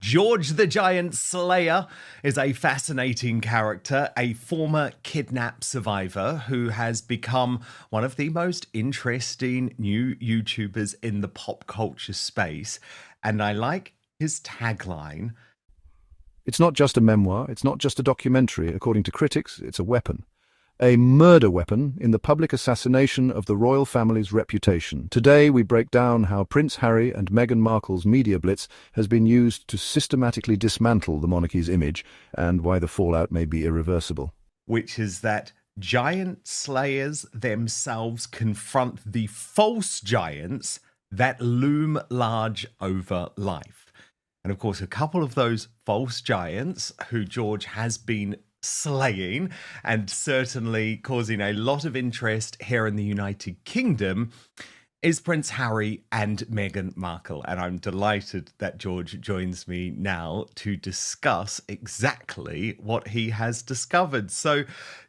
George the Giant Slayer is a fascinating character, a former kidnap survivor who has become one of the most interesting new YouTubers in the pop culture space. And I like his tagline. It's not just a memoir, it's not just a documentary. According to critics, it's a weapon. A murder weapon in the public assassination of the royal family's reputation. Today we break down how Prince Harry and Meghan Markle's media blitz has been used to systematically dismantle the monarchy's image, and why the fallout may be irreversible. Which is that giant slayers themselves confront the false giants that loom large over life. And of course, a couple of those false giants who George has been slaying and certainly causing a lot of interest here in the United Kingdom is Prince Harry and Meghan Markle. And I'm delighted that George joins me now to discuss exactly what he has discovered. So,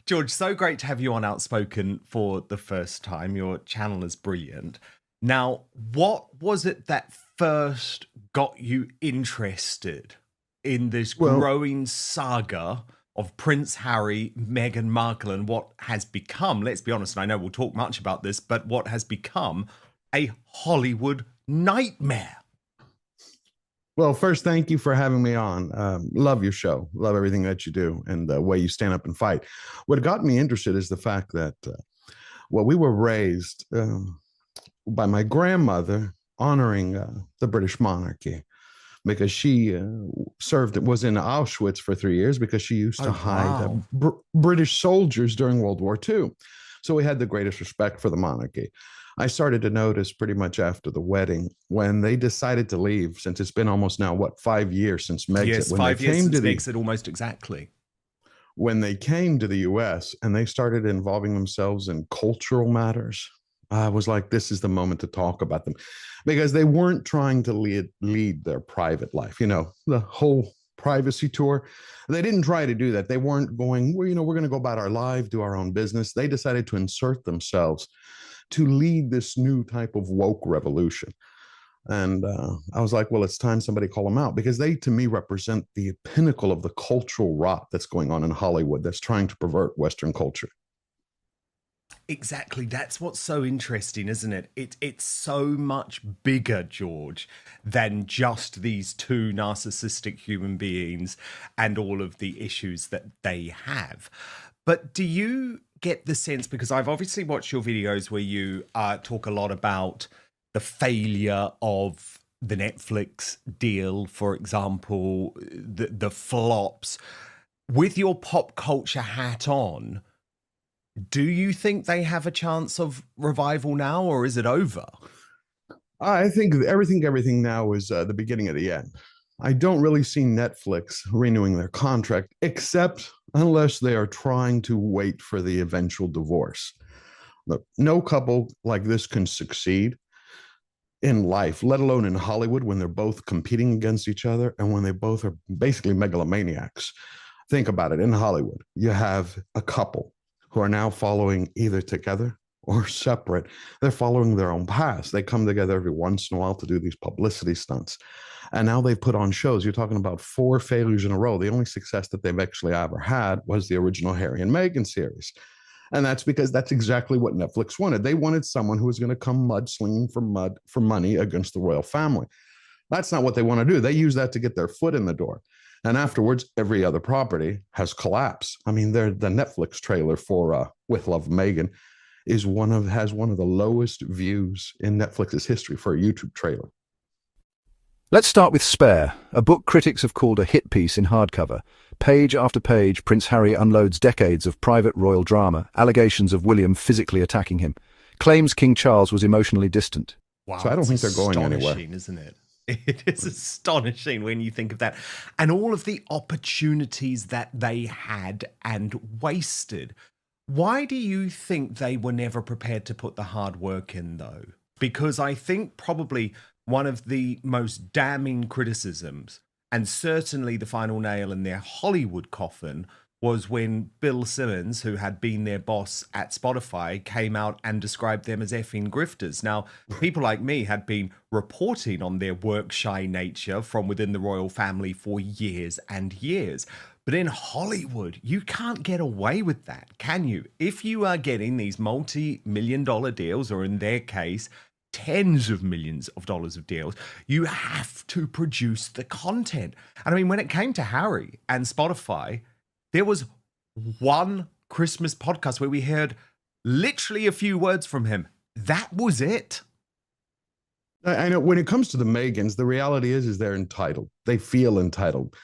George, so great to have you on Outspoken for the first time. Your channel is brilliant. Now, what was it that first got you interested in this growing saga of Prince Harry, Meghan Markle, and what has become, let's be honest, and I know we'll talk much about this, but what has become a Hollywood nightmare? Well, first, thank you for having me on. Love your show. Love everything that you do and the way you stand up and fight. What got me interested is the fact that, we were raised by my grandmother honoring the British monarchy, because she was in Auschwitz for 3 years because she used to hide British soldiers during World War II. So we had the greatest respect for the monarchy. I started to notice pretty much after the wedding when they decided to leave, since it's been almost now, 5 years since Megxit. Yes, when 5 they years came since to Megxit, almost exactly. When they came to the US and they started involving themselves in cultural matters, I was like, this is the moment to talk about them, because they weren't trying to lead their private life. You know, the whole privacy tour. They didn't try to do that. They weren't going, we're going to go about our life, do our own business. They decided to insert themselves to lead this new type of woke revolution. And I was like, well, it's time somebody call them out, because they, to me, represent the pinnacle of the cultural rot that's going on in Hollywood that's trying to pervert Western culture. Exactly. That's what's so interesting, isn't it? It's so much bigger, George, than just these two narcissistic human beings and all of the issues that they have. But do you get the sense, because I've obviously watched your videos where you talk a lot about the failure of the Netflix deal, for example, the flops, with your pop culture hat on, do you think they have a chance of revival now, or is it over? I think everything now is the beginning of the end. I don't really see Netflix renewing their contract, except unless they are trying to wait for the eventual divorce. Look, no couple like this can succeed in life, let alone in Hollywood, when they're both competing against each other and when they both are basically megalomaniacs. Think about it. In Hollywood, you have a couple who are now following either together or separate. They're following their own paths. They come together every once in a while to do these publicity stunts. And now they've put on shows. You're talking about 4 failures in a row. The only success that they've actually ever had was the original Harry and Meghan series. And that's because that's exactly what Netflix wanted. They wanted someone who was going to come mudslinging for money against the royal family. That's not what they want to do. They use that to get their foot in the door. And afterwards, every other property has collapsed. I mean, the Netflix trailer for With Love, Meghan has one of the lowest views in Netflix's history for a YouTube trailer. Let's start with Spare, a book critics have called a hit piece in hardcover. Page after page, Prince Harry unloads decades of private royal drama, allegations of William physically attacking him, claims King Charles was emotionally distant. Wow, so I don't think they're going anywhere. Isn't it? It is astonishing when you think of that. And all of the opportunities that they had and wasted. Why do you think they were never prepared to put the hard work in, though? Because I think probably one of the most damning criticisms, and certainly the final nail in their Hollywood coffin, was when Bill Simmons, who had been their boss at Spotify, came out and described them as effing grifters. Now, people like me had been reporting on their work-shy nature from within the royal family for years and years. But in Hollywood, you can't get away with that, can you? If you are getting these multi-million-dollar deals, or in their case, tens of millions of dollars of deals, you have to produce the content. And I mean, when it came to Harry and Spotify, there was one Christmas podcast where we heard literally a few words from him. That was it. I know when it comes to the Meghans, the reality is they're entitled. They feel entitled.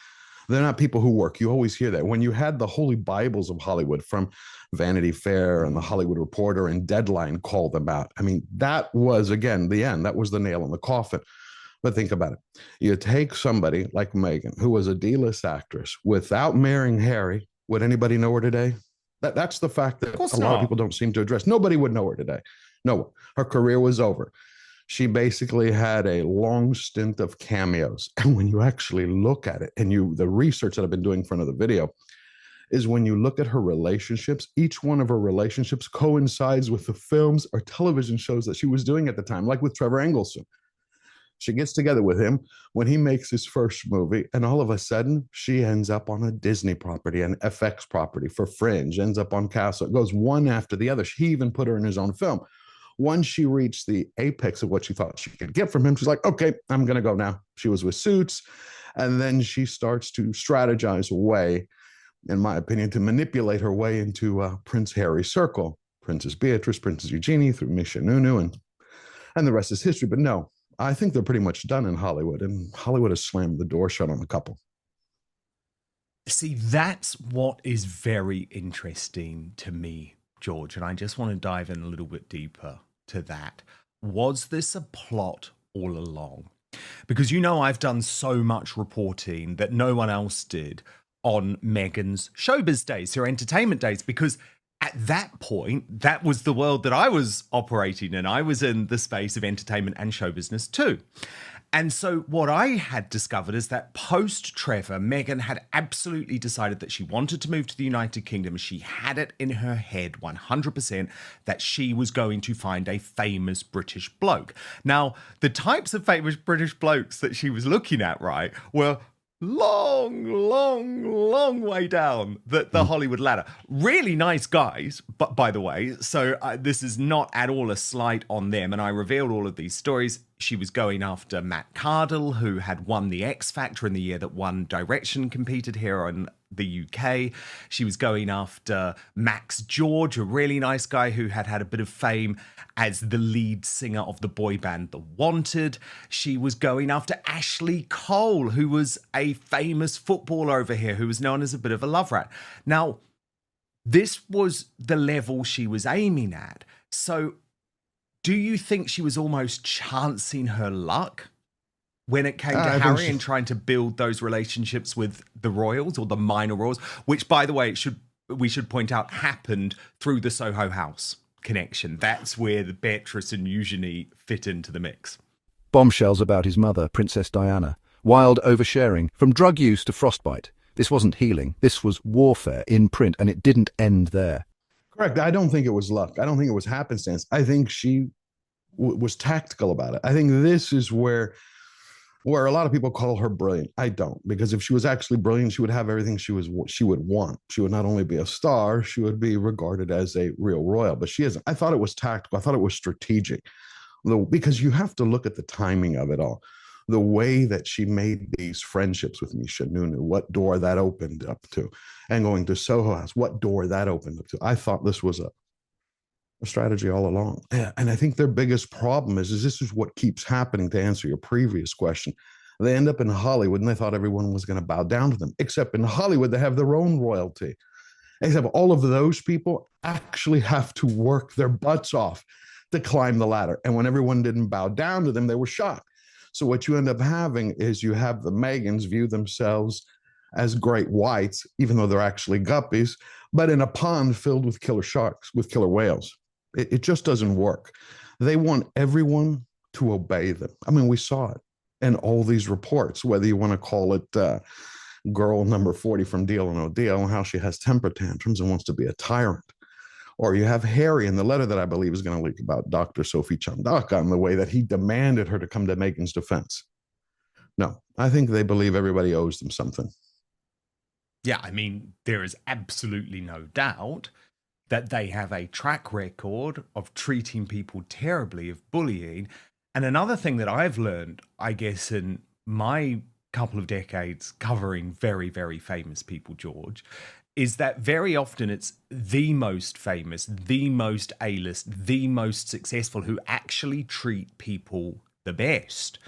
They're not people who work. You always hear that. When you had the holy Bibles of Hollywood from Vanity Fair and the Hollywood Reporter and Deadline call them out. I mean, that was, again, the end. That was the nail in the coffin. But think about it. You take somebody like Meghan, who was a D-list actress, without marrying Harry, would anybody know her today? That's the fact that a lot of people don't seem to address. Nobody would know her today. No one. Her career was over. She basically had a long stint of cameos. And when you actually look at it, and the research that I've been doing for another video, is when you look at her relationships, each one of her relationships coincides with the films or television shows that she was doing at the time, like with Trevor Engelson. She gets together with him when he makes his first movie, and all of a sudden, she ends up on a Disney property, an FX property for Fringe, ends up on Castle. It goes one after the other. He even put her in his own film. Once she reached the apex of what she thought she could get from him, she's like, okay, I'm going to go now. She was with Suits, and then she starts to strategize away, in my opinion, to manipulate her way into Prince Harry's circle. Princess Beatrice, Princess Eugenie, through Misha Nunu, and the rest is history. But no, I think they're pretty much done in Hollywood, and Hollywood has slammed the door shut on the couple. See, that's what is very interesting to me, George, and I just want to dive in a little bit deeper to that. Was this a plot all along? Because I've done so much reporting that no one else did on Meghan's showbiz days, her entertainment days, because at that point, that was the world that I was operating in. I was in the space of entertainment and show business too. And so what I had discovered is that post-Trevor, Meghan had absolutely decided that she wanted to move to the United Kingdom. She had it in her head 100% that she was going to find a famous British bloke. Now, the types of famous British blokes that she was looking at, right, were long way down the Hollywood ladder. Really nice guys, but by the way, so this is not at all a slight on them. And I revealed all of these stories. She was going after Matt Cardle, who had won the X Factor in the year that One Direction competed here in the UK. She was going after Max George, a really nice guy who had had a bit of fame as the lead singer of the boy band The Wanted. She was going after Ashley Cole, who was a famous footballer over here, who was known as a bit of a love rat. Now, this was the level she was aiming at. So do you think she was almost chancing her luck when it came to Harry and trying to build those relationships with the royals or the minor royals, which, by the way, we should point out happened through the Soho House connection? That's where the Beatrice and Eugenie fit into the mix. Bombshells about his mother, Princess Diana. Wild oversharing, from drug use to frostbite. This wasn't healing. This was warfare in print, and it didn't end there. Correct. I don't think it was luck. I don't think it was happenstance. I think she was tactical about it. I think this is where a lot of people call her brilliant. I don't, because if she was actually brilliant, she would have everything she would want. She would not only be a star, she would be regarded as a real royal, but she isn't. I thought it was tactical. I thought it was strategic, because you have to look at the timing of it all. The way that she made these friendships with Misha Nunu, what door that opened up to, and going to Soho House, what door that opened up to. I thought this was a strategy all along. Yeah, and I think their biggest problem is this is what keeps happening. To answer your previous question, they end up in Hollywood and they thought everyone was going to bow down to them, except in Hollywood, they have their own royalty. Except all of those people actually have to work their butts off to climb the ladder. And when everyone didn't bow down to them, they were shocked. So what you end up having is you have the Meghans view themselves as great whites, even though they're actually guppies, but in a pond filled with killer sharks, with killer whales. It just doesn't work. They want everyone to obey them. I mean, we saw it in all these reports, whether you want to call it girl number 40 from Deal or No Deal, and how she has temper tantrums and wants to be a tyrant. Or you have Harry in the letter that I believe is going to leak about Dr. Sophie Chandaka and the way that he demanded her to come to Meghan's defense. No, I think they believe everybody owes them something. Yeah, I mean, there is absolutely no doubt that they have a track record of treating people terribly, of bullying. And another thing that I've learned, I guess, in my couple of decades covering very, very famous people, George, is that very often it's the most famous, the most A-list, the most successful who actually treat people the best.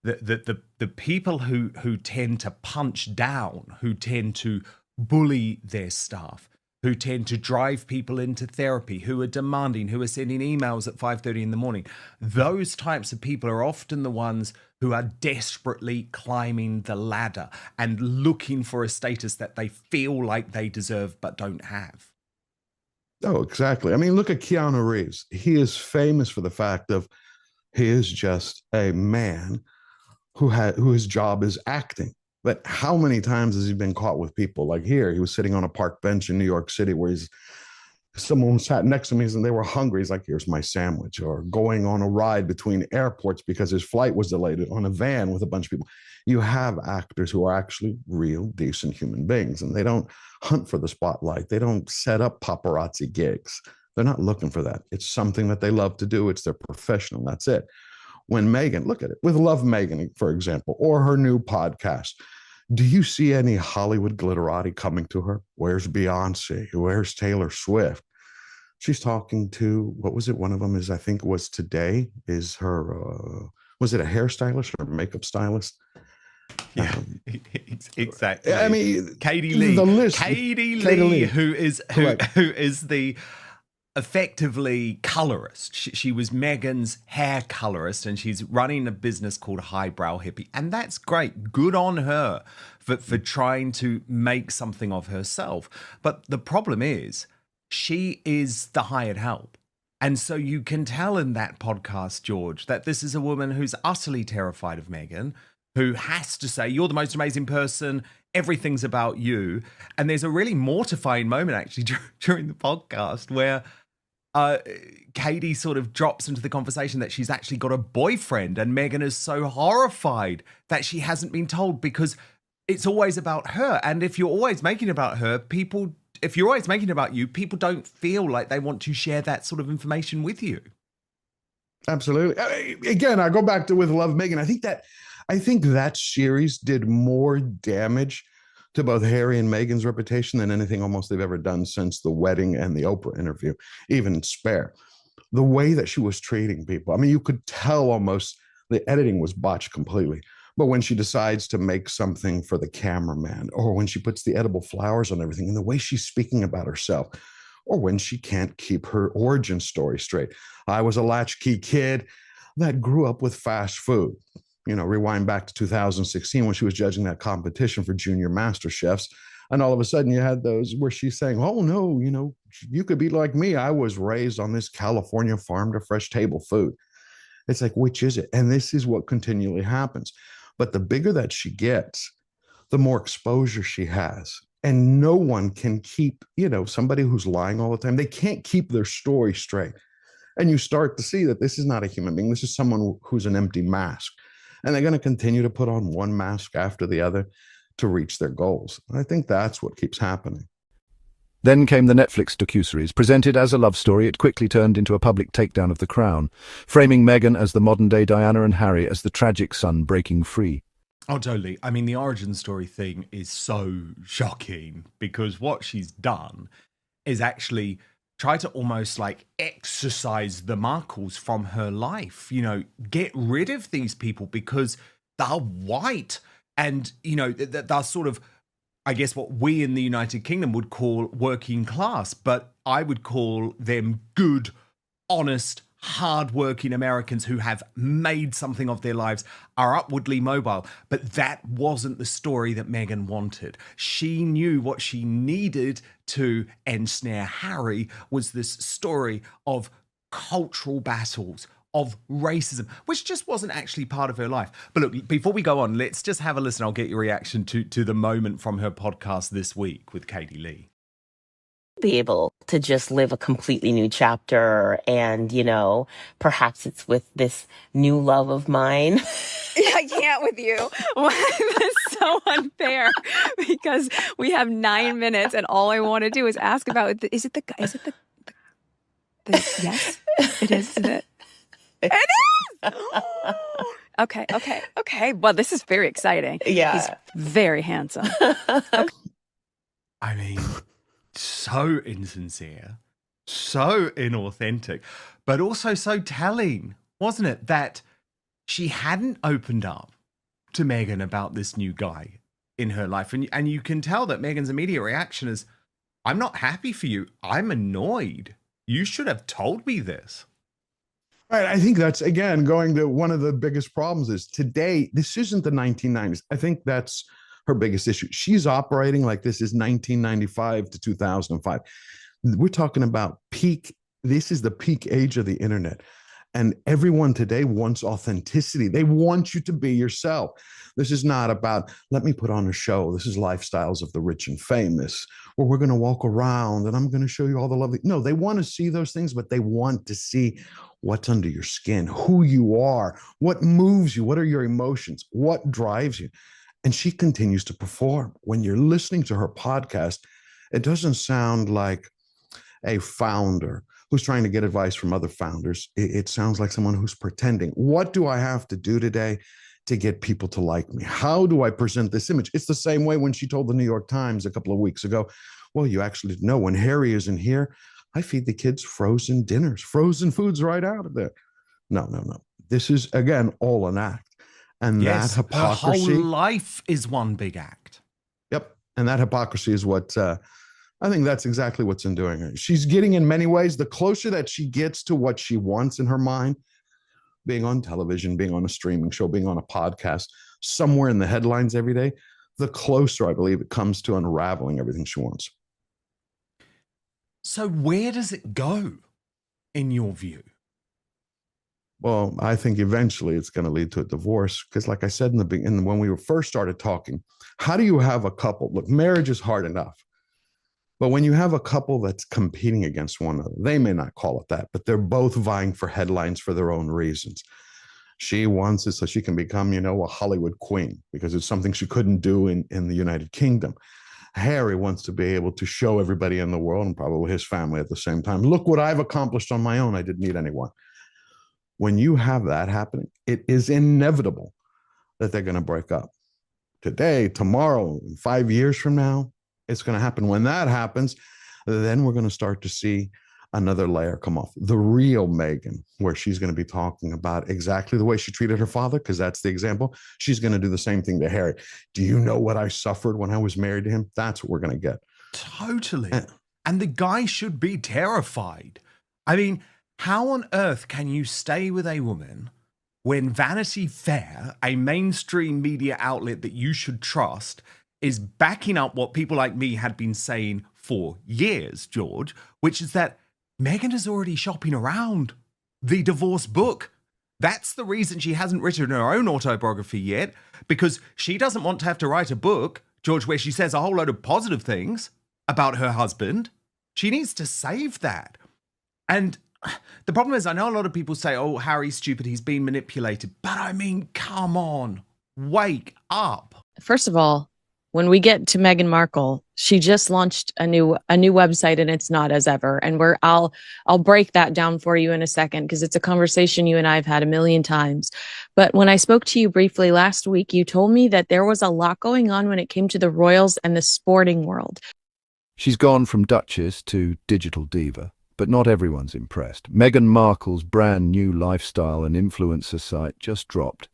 The people who tend to punch down, who tend to bully their staff, who tend to drive people into therapy, who are demanding, who are sending emails at 5:30 in the morning, those types of people are often the ones who are desperately climbing the ladder and looking for a status that they feel like they deserve but don't have. Oh, exactly. I mean, look at Keanu Reeves. He is famous for the fact of he is just a man who his job is acting. But how many times has he been caught with people like here? He was sitting on a park bench in New York City where someone sat next to me and they were hungry. He's like, here's my sandwich. Or going on a ride between airports because his flight was delayed on a van with a bunch of people. You have actors who are actually real, decent human beings, and they don't hunt for the spotlight. They don't set up paparazzi gigs. They're not looking for that. It's something that they love to do. It's their professional. That's it. When Meghan, look at it, with Love Meghan, for example, or her new podcast, do you see any Hollywood glitterati coming to her? Where's Beyonce? Where's Taylor Swift? She's talking to, what was it? One of them is, I think was today, is her, was it a hairstylist or makeup stylist? Yeah, exactly. I mean, Katie Lee. The list. Katie Lee, who is the effectively colorist. She was Meghan's hair colorist, and she's running a business called Highbrow Hippie, and that's great. Good on her for trying to make something of herself. But the problem is, she is the hired help. And so you can tell in that podcast, George, that this is a woman who's utterly terrified of Meghan, who has to say, you're the most amazing person, everything's about you. And there's a really mortifying moment, actually, during the podcast where Katie sort of drops into the conversation that she's actually got a boyfriend, and Meghan is so horrified that she hasn't been told because it's always about her. And if you're always making it about her, if you're always making it about you, people don't feel like they want to share that sort of information with you. Absolutely. Again, I go back to with Love Meghan. I think that series did more damage to both Harry and Meghan's reputation than anything almost they've ever done since the wedding and the Oprah interview, even Spare. The way that she was treating people. I mean, you could tell almost the editing was botched completely. But when she decides to make something for the cameraman, or when she puts the edible flowers on everything, and the way she's speaking about herself, or when she can't keep her origin story straight. I was a latchkey kid that grew up with fast food. You know, rewind back to 2016 when she was judging that competition for junior master chefs. And all of a sudden you had those where she's saying, oh, no, you know, you could be like me. I was raised on this California farm to fresh table food. It's like, which is it? And this is what continually happens. But the bigger that she gets, the more exposure she has. And no one can keep, you know, somebody who's lying all the time, they can't keep their story straight. And you start to see that this is not a human being. This is someone who's an empty mask. And they're going to continue to put on one mask after the other to reach their goals. I think that's what keeps happening. Then came the Netflix docuseries. Presented as a love story, it quickly turned into a public takedown of the crown, framing Meghan as the modern-day Diana and Harry as the tragic son breaking free. Oh, totally. I mean, the origin story thing is so shocking because what she's done is actually try to almost like exorcise the Markles from her life, you know, get rid of these people because they're white and, you know, they're sort of, I guess, what we in the United Kingdom would call working class, but I would call them good, honest, hardworking Americans who have made something of their lives, are upwardly mobile. But that wasn't the story that Meghan wanted. She knew what she needed to ensnare Harry was this story of cultural battles, of racism, which just wasn't actually part of her life. But look, before we go on, let's just have a listen. I'll get your reaction to the moment from her podcast this week with Katie Lee. Be able to just live a completely new chapter, and perhaps it's with this new love of mine. Yeah, I can't with you. That's so unfair because we have 9 minutes and all I want to do is ask about is it the yes, it is, isn't it? It is. Okay. Well, this is very exciting. Yeah, he's very handsome. I mean, so insincere, so inauthentic, but also so telling, wasn't it? That she hadn't opened up to Meghan about this new guy in her life. And you can tell that Meghan's immediate reaction is, I'm not happy for you. I'm annoyed. You should have told me this. Right. I think that's, again, going to one of the biggest problems is today, this isn't the 1990s. I think that's her biggest issue. She's operating like this is 1995 to 2005. We're talking about peak. This is the peak age of the internet. And everyone today wants authenticity. They want you to be yourself. This is not about, let me put on a show. This is lifestyles of the rich and famous, where we're going to walk around and I'm going to show you all the lovely. No, they want to see those things, but they want to see what's under your skin, who you are, what moves you, what are your emotions, what drives you. And she continues to perform. When you're listening to her podcast, it doesn't sound like a founder who's trying to get advice from other founders. It sounds like someone who's pretending. What do I have to do today to get people to like me? How do I present this image? It's the same way when she told the New York Times a couple of weeks ago, well, you actually know when Harry isn't here, I feed the kids frozen dinners, frozen foods right out of there. No. This is, again, all an act. And yes, that hypocrisy. Her whole life is one big act. Yep. And that hypocrisy is what, I think that's exactly what's enduring her. She's getting, in many ways, the closer that she gets to what she wants in her mind, being on television, being on a streaming show, being on a podcast, somewhere in the headlines every day, the closer, I believe, it comes to unraveling everything she wants. So where does it go, in your view? Well, I think eventually it's going to lead to a divorce because, like I said in the beginning, when we first started talking, how do you have a couple? Look, marriage is hard enough. But when you have a couple that's competing against one another, they may not call it that, but they're both vying for headlines for their own reasons. She wants it so she can become, a Hollywood queen because it's something she couldn't do in the United Kingdom. Harry wants to be able to show everybody in the world and probably his family at the same time, look what I've accomplished on my own. I didn't need anyone. When you have that happening, it is inevitable that they're going to break up. Today, tomorrow, 5 years from now, it's going to happen. When that happens, then we're going to start to see another layer come off. The real Meghan, where she's going to be talking about exactly the way she treated her father, because that's the example. She's going to do the same thing to Harry. Do you know what I suffered when I was married to him? That's what we're going to get. Totally. And the guy should be terrified. I mean, how on earth can you stay with a woman when Vanity Fair, a mainstream media outlet that you should trust, is backing up what people like me had been saying for years, George, which is that Meghan is already shopping around the divorce book. That's the reason she hasn't written her own autobiography yet, because she doesn't want to have to write a book, George, where she says a whole load of positive things about her husband. She needs to save that. And the problem is, I know a lot of people say, oh, Harry's stupid, he's being manipulated. But I mean, come on, wake up. First of all, when we get to Meghan Markle, she just launched a new website and it's not as ever. And I'll break that down for you in a second because it's a conversation you and I have had a million times. But when I spoke to you briefly last week, you told me that there was a lot going on when it came to the royals and the sporting world. She's gone from Duchess to digital diva, but not everyone's impressed. Meghan Markle's brand new lifestyle and influencer site just dropped,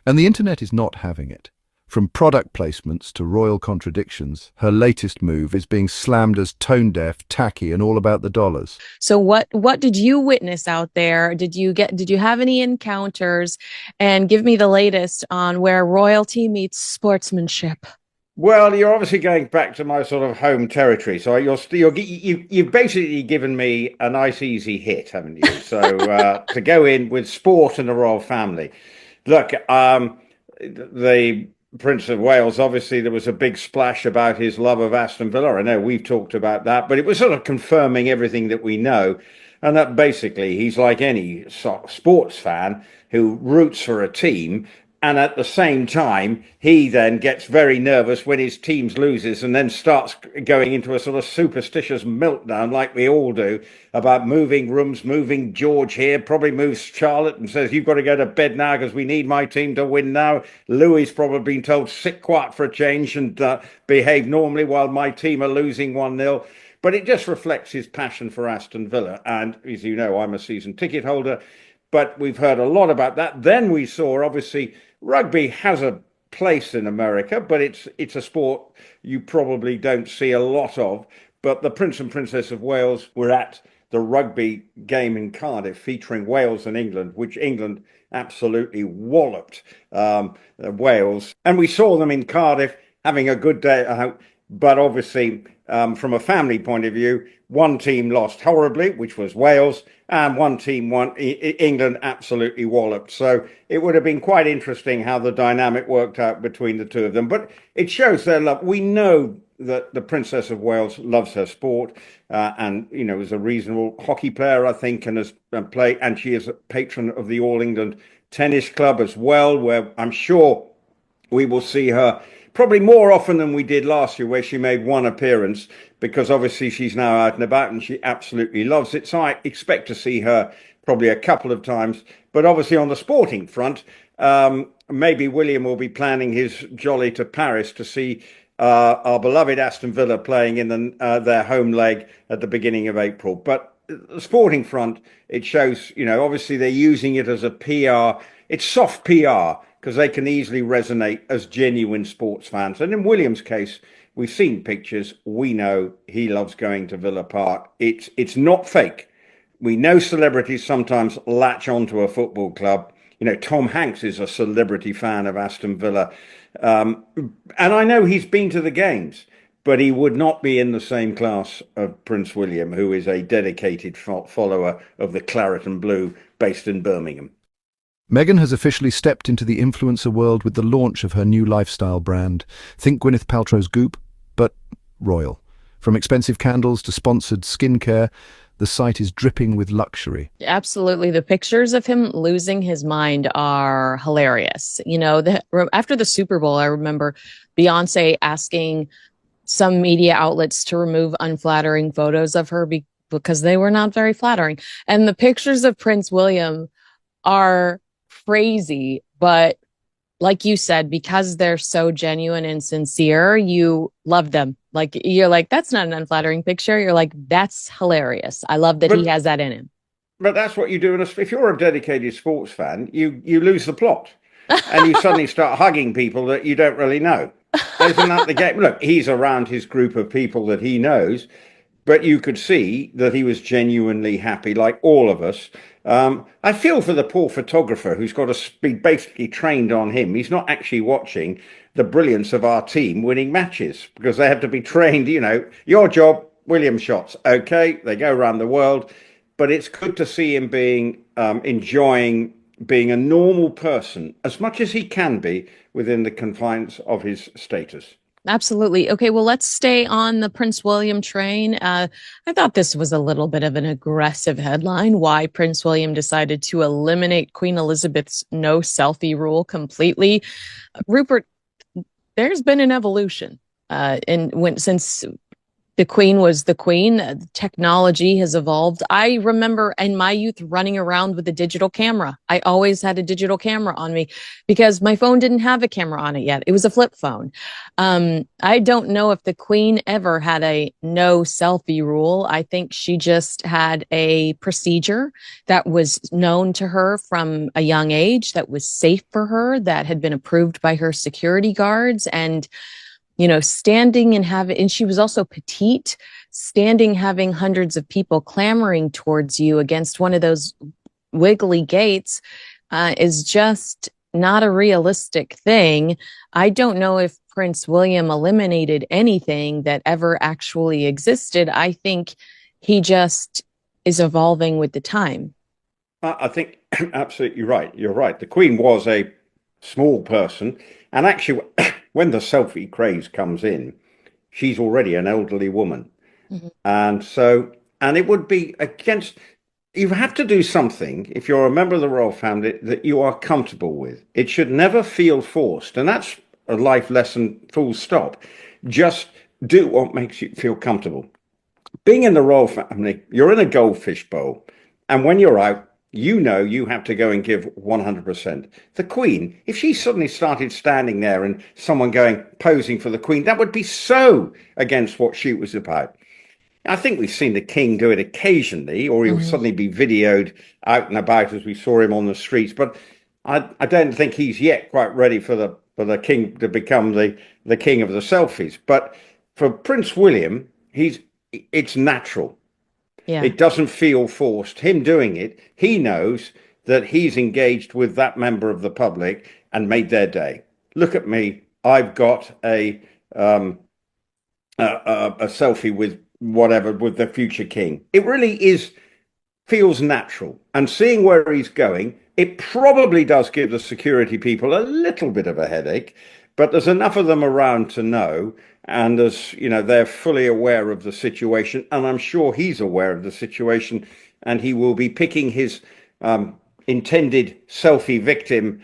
and the internet is not having it. From product placements to royal contradictions, her latest move is being slammed as tone-deaf, tacky, and all about the dollars. So what did you witness out there? Did you have any encounters? And give me the latest on where royalty meets sportsmanship. Well, you're obviously going back to my sort of home territory, so you've basically given me a nice easy hit, haven't you? So to go in with sport and the royal family. Look, the Prince of Wales, obviously there was a big splash about his love of Aston Villa. I know we've talked about that, but it was sort of confirming everything that we know, and that basically he's like any sports fan who roots for a team, and at the same time, he then gets very nervous when his team loses and then starts going into a sort of superstitious meltdown like we all do about moving rooms, moving George here, probably moves Charlotte and says, you've got to go to bed now because we need my team to win now. Louis probably been told, sit quiet for a change and behave normally while my team are losing 1-0. But it just reflects his passion for Aston Villa. And as you know, I'm a season ticket holder, but we've heard a lot about that. Then we saw, obviously, rugby has a place in America, but it's a sport you probably don't see a lot of. But the Prince and Princess of Wales were at the rugby game in Cardiff featuring Wales and England, which England absolutely walloped Wales. And we saw them in Cardiff having a good day out. But obviously, from a family point of view, one team lost horribly, which was Wales, and one team won. England absolutely walloped. So it would have been quite interesting how the dynamic worked out between the two of them. But it shows their love. We know that the Princess of Wales loves her sport, and is a reasonable hockey player, I think, and has played. And she is a patron of the All England Tennis Club as well, where I'm sure we will see her probably more often than we did last year, where she made one appearance, because obviously she's now out and about and she absolutely loves it. So I expect to see her probably a couple of times. But obviously on the sporting front, maybe William will be planning his jolly to Paris to see our beloved Aston Villa playing in their home leg at the beginning of April. But the sporting front, it shows, obviously they're using it as a PR. It's soft PR, because they can easily resonate as genuine sports fans. And in William's case, we've seen pictures. We know he loves going to Villa Park. It's not fake. We know celebrities sometimes latch onto a football club. Tom Hanks is a celebrity fan of Aston Villa. And I know he's been to the games, but he would not be in the same class of Prince William, who is a dedicated follower of the Claret and Blue based in Birmingham. Meghan has officially stepped into the influencer world with the launch of her new lifestyle brand. Think Gwyneth Paltrow's Goop, but royal. From expensive candles to sponsored skincare, the site is dripping with luxury. Absolutely. The pictures of him losing his mind are hilarious. After the Super Bowl, I remember Beyonce asking some media outlets to remove unflattering photos of her because they were not very flattering. And the pictures of Prince William are crazy, but like you said, because they're so genuine and sincere, you love them. Like, you're like, that's not an unflattering picture. You're like, that's hilarious. I love that he has that in him. But that's what you do. If you're a dedicated sports fan, you lose the plot and you suddenly start hugging people that you don't really know. Isn't that the game? Look, he's around his group of people that he knows, but you could see that he was genuinely happy, like all of us. I feel for the poor photographer who's got to be basically trained on him. He's not actually watching the brilliance of our team winning matches, because they have to be trained, your job, William shots. Okay, they go around the world, but it's good to see him enjoying being a normal person as much as he can be within the confines of his status. Absolutely. Okay, well, let's stay on the Prince William train. I thought this was a little bit of an aggressive headline, why Prince William decided to eliminate Queen Elizabeth's no selfie rule completely. Rupert, there's been an evolution since the Queen was the Queen. Technology has evolved. I remember in my youth running around with a digital camera. I always had a digital camera on me because my phone didn't have a camera on it yet. It was a flip phone. I don't know if the Queen ever had a no selfie rule. I think she just had a procedure that was known to her from a young age, that was safe for her, that had been approved by her security guards. And standing and she was also petite, standing, having hundreds of people clamoring towards you against one of those wiggly gates is just not a realistic thing. I don't know if Prince William eliminated anything that ever actually existed. I think he just is evolving with the time. I think absolutely right. You're right. The Queen was a small person, and actually, when the selfie craze comes in, she's already an elderly woman. Mhm. And so, and it would be against, you have to do something if you're a member of the royal family that you are comfortable with. It should never feel forced. And that's a life lesson, full stop. Just do what makes you feel comfortable. Being in the royal family, you're in a goldfish bowl. And when you're out, you know you have to go and give 100%. The Queen, if she suddenly started standing there and someone going posing for the Queen, that would be so against what she was about. I think we've seen the King do it occasionally, or he'll Mhm. suddenly be videoed out and about as we saw him on the streets. But I don't think he's yet quite ready for the King to become the king of the selfies. But for Prince William, it's natural. Yeah. It doesn't feel forced. Him doing it, he knows that he's engaged with that member of the public and made their day. Look at me. I've got um, a selfie with whatever, with the future king. It really feels natural. And seeing where he's going, it probably does give the security people a little bit of a headache, but there's enough of them around to know. And as you know, they're fully aware of the situation, and I'm sure he's aware of the situation, and he will be picking his intended selfie victim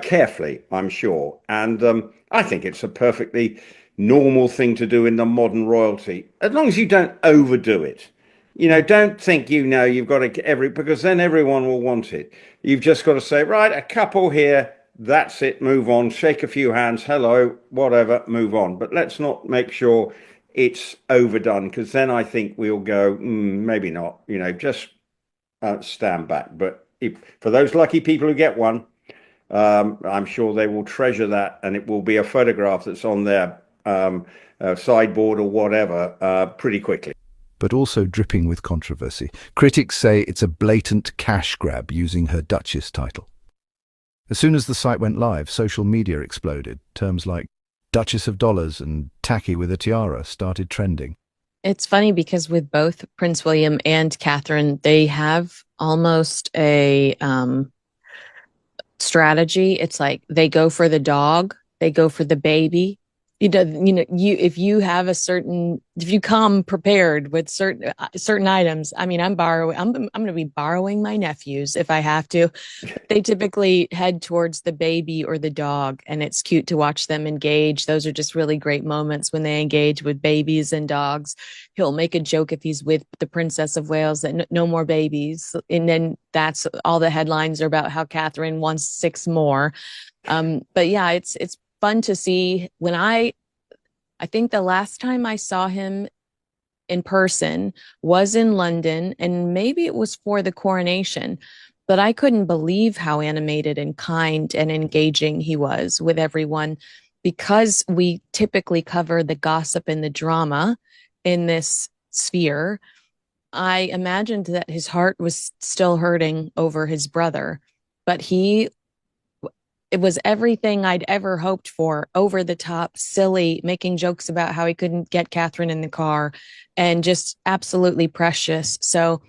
carefully, I'm sure. And I think it's a perfectly normal thing to do in the modern royalty, as long as you don't overdo it. You know, don't think you've got to because then everyone will want it. You've just got to say, right, a couple here, that's it, move on, shake a few hands, hello, whatever, move on. But let's not make sure it's overdone, because then I think we'll go, maybe not, just stand back. But for those lucky people who get one, I'm sure they will treasure that, and it will be a photograph that's on their sideboard or whatever pretty quickly. But also dripping with controversy. Critics say it's a blatant cash grab using her Duchess title. As soon as the site went live, social media exploded. Terms like Duchess of Dollars and tacky with a tiara started trending. It's funny because with both Prince William and Catherine, they have almost a strategy. It's like they go for the dog, they go for the baby. If you have if you come prepared with certain items. I mean, I'm going to be borrowing my nephews if I have to. They typically head towards the baby or the dog, and it's cute to watch them engage. Those are just really great moments when they engage with babies and dogs. He'll make a joke if he's with the Princess of Wales that no more babies, and then that's all the headlines are about how Catherine wants 6 more. But yeah, it's fun to see. I think the last time I saw him in person was in London, and maybe it was for the coronation, but I couldn't believe how animated and kind and engaging he was with everyone, because we typically cover the gossip and the drama in this sphere. I imagined that his heart was still hurting over his brother, but it was everything I'd ever hoped for. Over the top, silly, making jokes about how he couldn't get Catherine in the car, and just absolutely precious. So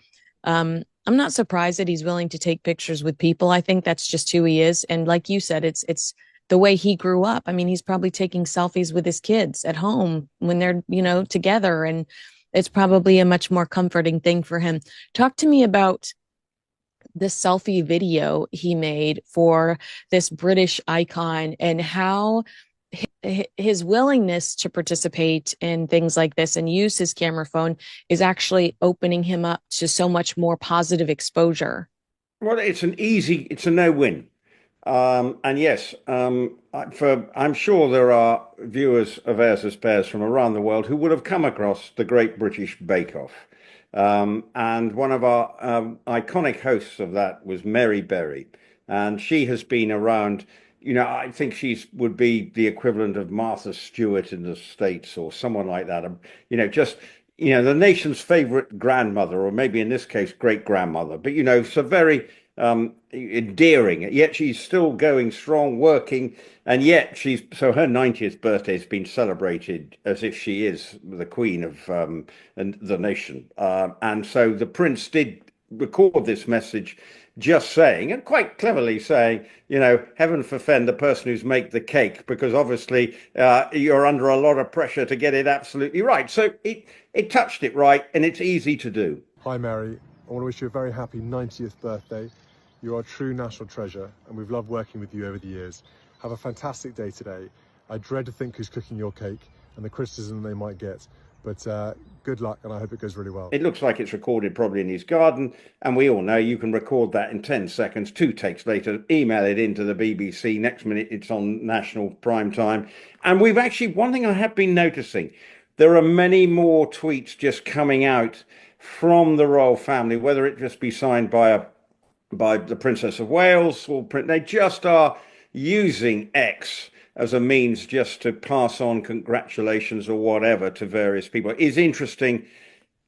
I'm not surprised that he's willing to take pictures with people. I think that's just who he is. And like you said, it's the way he grew up. I mean, he's probably taking selfies with his kids at home when they're, together. And it's probably a much more comforting thing for him. Talk to me about the selfie video he made for this British icon, and how his willingness to participate in things like this and use his camera phone is actually opening him up to so much more positive exposure. Well, it's a no-win. And yes, I'm sure there are viewers of Airs as Pairs from around the world who would have come across the Great British Bake Off. And one of our iconic hosts of that was Mary Berry. And she has been around, I think she would be the equivalent of Martha Stewart in the States, or someone like that. The nation's favorite grandmother, or maybe in this case, great grandmother. But, so very endearing. Yet she's still going strong, working, and yet her 90th birthday has been celebrated as if she is the queen of the nation. And so the prince did record this message, just saying, and quite cleverly saying, heaven forfend the person who's made the cake, because obviously you're under a lot of pressure to get it absolutely right. So it touched it right, and it's easy to do. Hi, Mary. I want to wish you a very happy 90th birthday. You are a true national treasure, and we've loved working with you over the years. Have a fantastic day today. I dread to think who's cooking your cake and the criticism they might get, but good luck, and I hope it goes really well. It looks like it's recorded probably in his garden, and we all know you can record that in 10 seconds, 2 takes later, email it into the BBC, next minute it's on national prime time. And we've actually, one thing I have been noticing, there are many more tweets just coming out from the royal family, whether it just be signed by the Princess of Wales, or they just are using X as a means just to pass on congratulations or whatever to various people. It is interesting.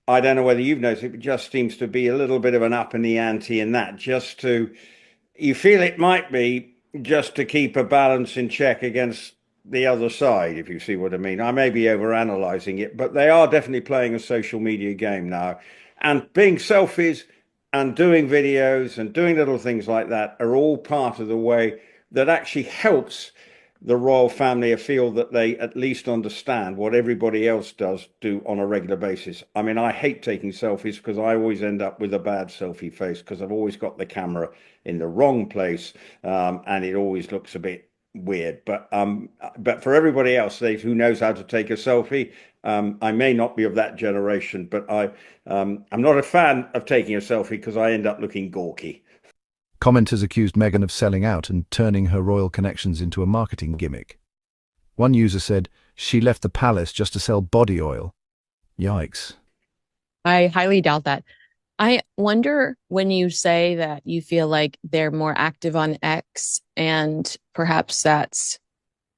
I don't know whether you've noticed it, just seems to be a little bit of an up in the ante in that, you feel it might be just to keep a balance in check against the other side, if you see what I mean. I may be overanalyzing it, but they are definitely playing a social media game now. And being selfies and doing videos and doing little things like that are all part of the way that actually helps the royal family feel that they at least understand what everybody else does do on a regular basis. I mean, I hate taking selfies because I always end up with a bad selfie face because I've always got the camera in the wrong place, and it always looks a bit weird. But for everybody else who knows how to take a selfie, I may not be of that generation, but I'm not a fan of taking a selfie because I end up looking gawky. Commenters accused Meghan of selling out and turning her royal connections into a marketing gimmick. One user said she left the palace just to sell body oil. Yikes. I highly doubt that. I wonder, when you say that you feel like they're more active on X and perhaps that's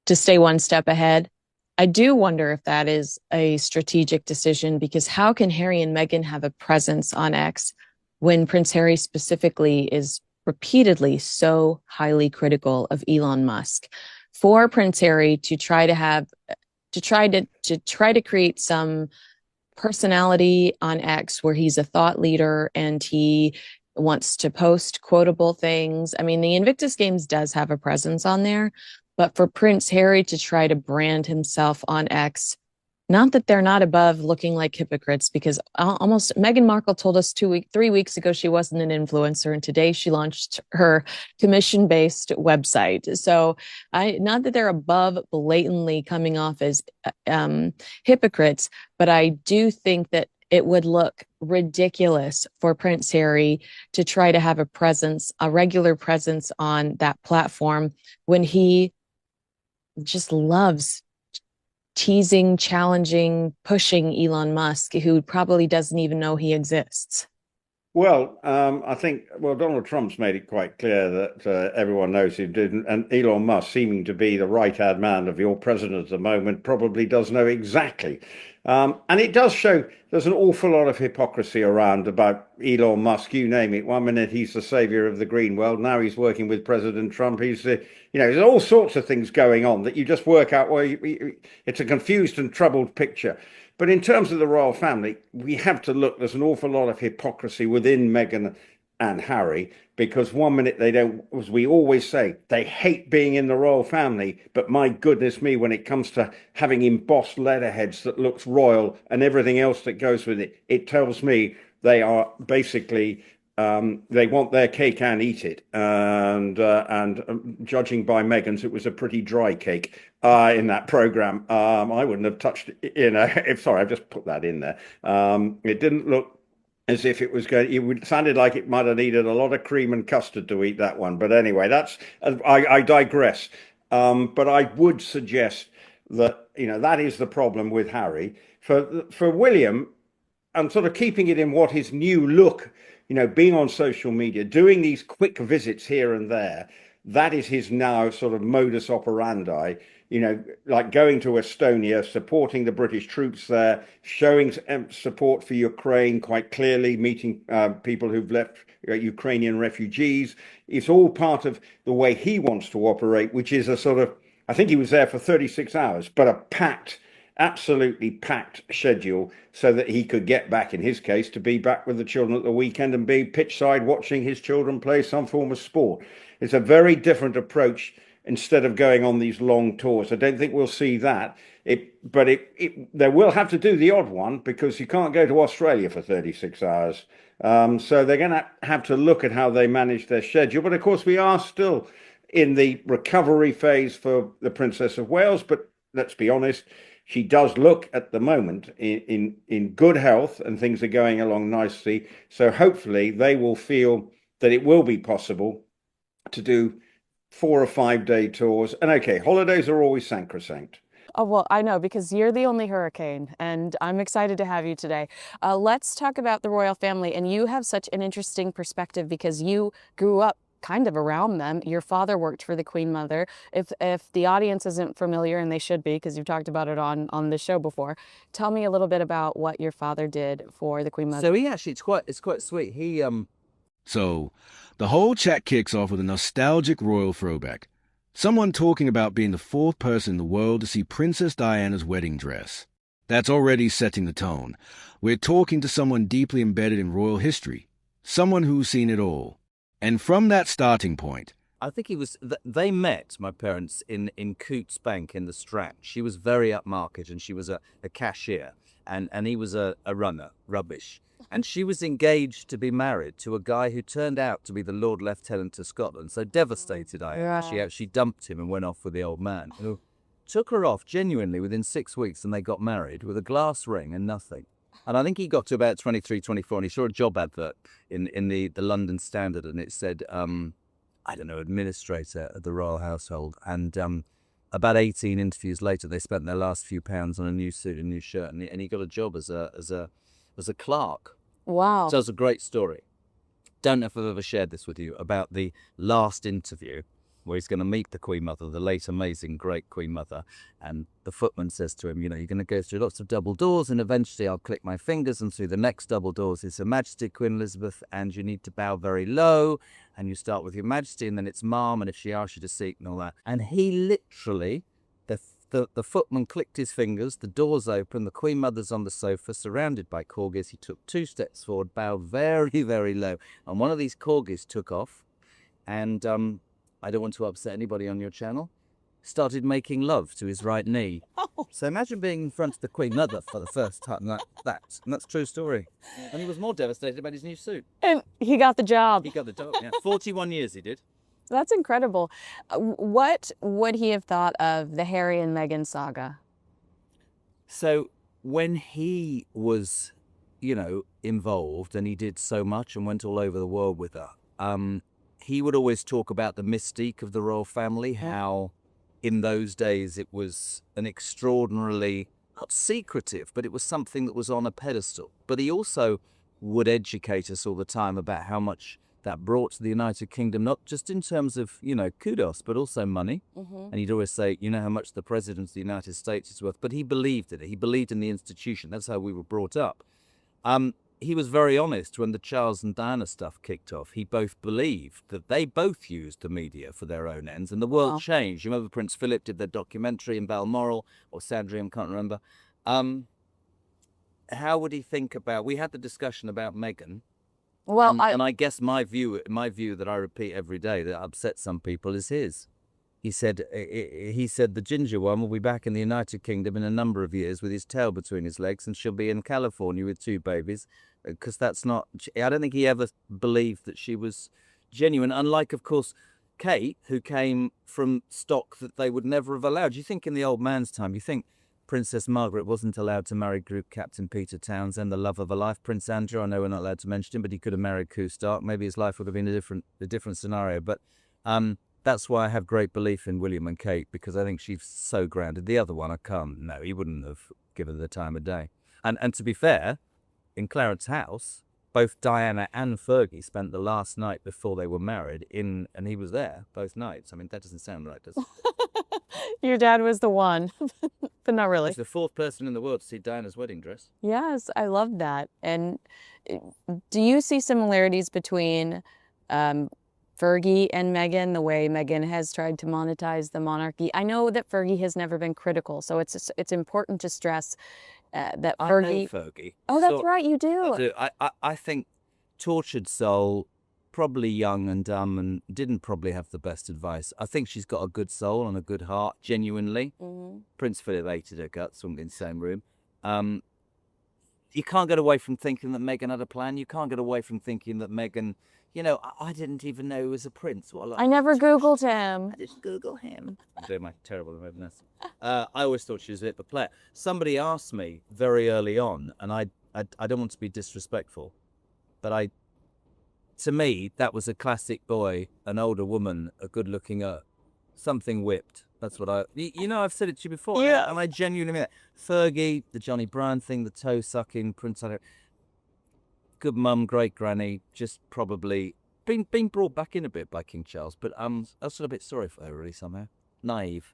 to stay one step ahead, I do wonder if that is a strategic decision, because how can Harry and Meghan have a presence on X when Prince Harry specifically is repeatedly so highly critical of Elon Musk? For Prince Harry to try to create some personality on X where he's a thought leader and he wants to post quotable things. I mean, the Invictus Games does have a presence on there, but for Prince Harry to try to brand himself on X, not that they're not above looking like hypocrites, because almost Meghan Markle told us 3 weeks ago she wasn't an influencer, and today she launched her commission-based website. So not that they're above blatantly coming off as hypocrites, but I do think that it would look ridiculous for Prince Harry to try to have a regular presence on that platform when he just loves teasing, challenging, pushing Elon Musk, who probably doesn't even know he exists. Well, I think, Donald Trump's made it quite clear that everyone knows he didn't. And Elon Musk, seeming to be the right-hand man of your president at the moment, probably does know exactly. And it does show there's an awful lot of hypocrisy around about Elon Musk, you name it. One minute he's the savior of the green world. Now he's working with President Trump. There's all sorts of things going on that you just work out. Well, it's a confused and troubled picture. But in terms of the royal family, we have to look, there's an awful lot of hypocrisy within Meghan and Harry, because one minute they don't, as we always say, they hate being in the royal family, but my goodness me, when it comes to having embossed letterheads that looks royal and everything else that goes with it, it tells me they are basically they want their cake and eat it. And judging by Meghan's, it was a pretty dry cake in that program. I wouldn't have touched it. Sorry, I've just put that in there. It didn't look as if it was going. It sounded like it might have needed a lot of cream and custard to eat that one. But anyway, I digress. But I would suggest that that is the problem with Harry. For William, and sort of keeping it in what his new look, being on social media, doing these quick visits here and there, that is his now sort of modus operandi. like going to Estonia, supporting the British troops there, showing support for Ukraine quite clearly, meeting people who've left, Ukrainian refugees. It's all part of the way he wants to operate, which is a sort of, I think he was there for 36 hours, but a packed, absolutely packed schedule so that he could get back, in his case, to be back with the children at the weekend and be pitchside watching his children play some form of sport. It's a very different approach instead of going on these long tours. I don't think we'll see that. But they will have to do the odd one because you can't go to Australia for 36 hours. So they're going to have to look at how they manage their schedule. But of course, we are still in the recovery phase for the Princess of Wales. But let's be honest, she does look at the moment in good health and things are going along nicely. So hopefully they will feel that it will be possible to do 4 or 5 day tours. And okay, holidays are always sacrosanct. Oh, well, I know, because you're the only hurricane, and I'm excited to have you today. Let's talk about the royal family, and you have such an interesting perspective because you grew up kind of around them. Your father worked for the Queen Mother. If the audience isn't familiar, and they should be because you've talked about it on this show before, tell me a little bit about what your father did for the Queen Mother. So he actually, it's quite sweet. So the whole chat kicks off with a nostalgic royal throwback. Someone talking about being the 4th person in the world to see Princess Diana's wedding dress. That's already setting the tone. We're talking to someone deeply embedded in royal history, someone who's seen it all. And from that starting point, I think they met, my parents, in Coutts Bank in the Strand. She was very upmarket and she was a cashier and he was a runner, rubbish. And she was engaged to be married to a guy who turned out to be the Lord Lieutenant of Scotland. So devastated I am. Yeah. She actually dumped him and went off with the old man, who took her off genuinely within 6 weeks, and they got married with a glass ring and nothing. And I think he got to about 23, 24, and he saw a job advert in the London Standard, and it said, I don't know, administrator at the royal household. And about 18 interviews later, they spent their last few pounds on a new suit and new shirt, and he got a job as a clerk. Wow. So it's a great story. Don't know if I've ever shared this with you about the last interview where he's going to meet the Queen Mother, the late amazing great Queen Mother. And the footman says to him, you're going to go through lots of double doors and eventually I'll click my fingers and through the next double doors is Her Majesty Queen Elizabeth, and you need to bow very low and you start with Your Majesty and then it's Mom, and if she asks you to seat and all that. And he literally, the footman clicked his fingers, the doors open, the Queen Mother's on the sofa, surrounded by corgis. He took 2 steps forward, bowed very, very low. And one of these corgis took off, and I don't want to upset anybody on your channel, started making love to his right knee. Oh. So imagine being in front of the Queen Mother for the first time like that. And that's a true story. And he was more devastated about his new suit. And he got the job. He got the job, yeah. 41 years he did. That's incredible. What would he have thought of the Harry and Meghan saga? So when he was, involved and he did so much and went all over the world with her, he would always talk about the mystique of the royal family, how in those days it was an extraordinarily, not secretive, but it was something that was on a pedestal. But he also would educate us all the time about how much that brought to the United Kingdom, not just in terms of, kudos, but also money. And he'd always say, how much the President of the United States is worth. But he believed in it. He believed in the institution. That's how we were brought up. He was very honest when the Charles and Diana stuff kicked off. He both believed that they both used the media for their own ends, and the world changed. You remember Prince Philip did their documentary in Balmoral, or Sandringham, can't remember. How would he think about, we had the discussion about Meghan. Well, and I guess my view that I repeat every day that upsets some people is his. He said the ginger one will be back in the United Kingdom in a number of years with his tail between his legs, and she'll be in California with 2 babies, because that's not. I don't think he ever believed that she was genuine. Unlike, of course, Kate, who came from stock that they would never have allowed. You think in the old man's time, you think Princess Margaret wasn't allowed to marry Group Captain Peter Townsend, the love of her life. Prince Andrew, I know we're not allowed to mention him, but he could have married Koo Stark. Maybe his life would have been a different scenario. But that's why I have great belief in William and Kate, because I think she's so grounded. The other one, I can't. No, he wouldn't have given her the time of day. And to be fair, in Clarence's house, both Diana and Fergie spent the last night before they were married and he was there both nights. I mean, that doesn't sound right, does it? Your dad was the one, but not really. He's the fourth person in the world to see Diana's wedding dress. Yes, I love that. And do you see similarities between Fergie and Meghan, the way Meghan has tried to monetize the monarchy? I know that Fergie has never been critical, so it's important to stress that Fergie. I know Fergie. Oh, that's right, you do. I do. I think tortured soul, probably young and dumb, and didn't probably have the best advice. I think she's got a good soul and a good heart, genuinely. Prince Philip hated her guts, wouldn't be in the same room. You can't get away from thinking that Meghan had a plan. You can't get away from thinking that Meghan, you know, I didn't even know he was a prince. I never Googled him. I didn't Google him. I'm doing my terrible American accent. I always thought she was a bit of a player. Somebody asked me very early on, and I don't want to be disrespectful, but to me, that was a classic boy, an older woman, a good-looking, something whipped. That's what you know, I've said it to you before. Yeah. And I genuinely mean that. Fergie, the Johnny Bryan thing, the toe-sucking, Prince Harry, good mum, great granny, just probably been brought back in a bit by King Charles. But I was sort of a bit sorry for her, really, somehow. Naive.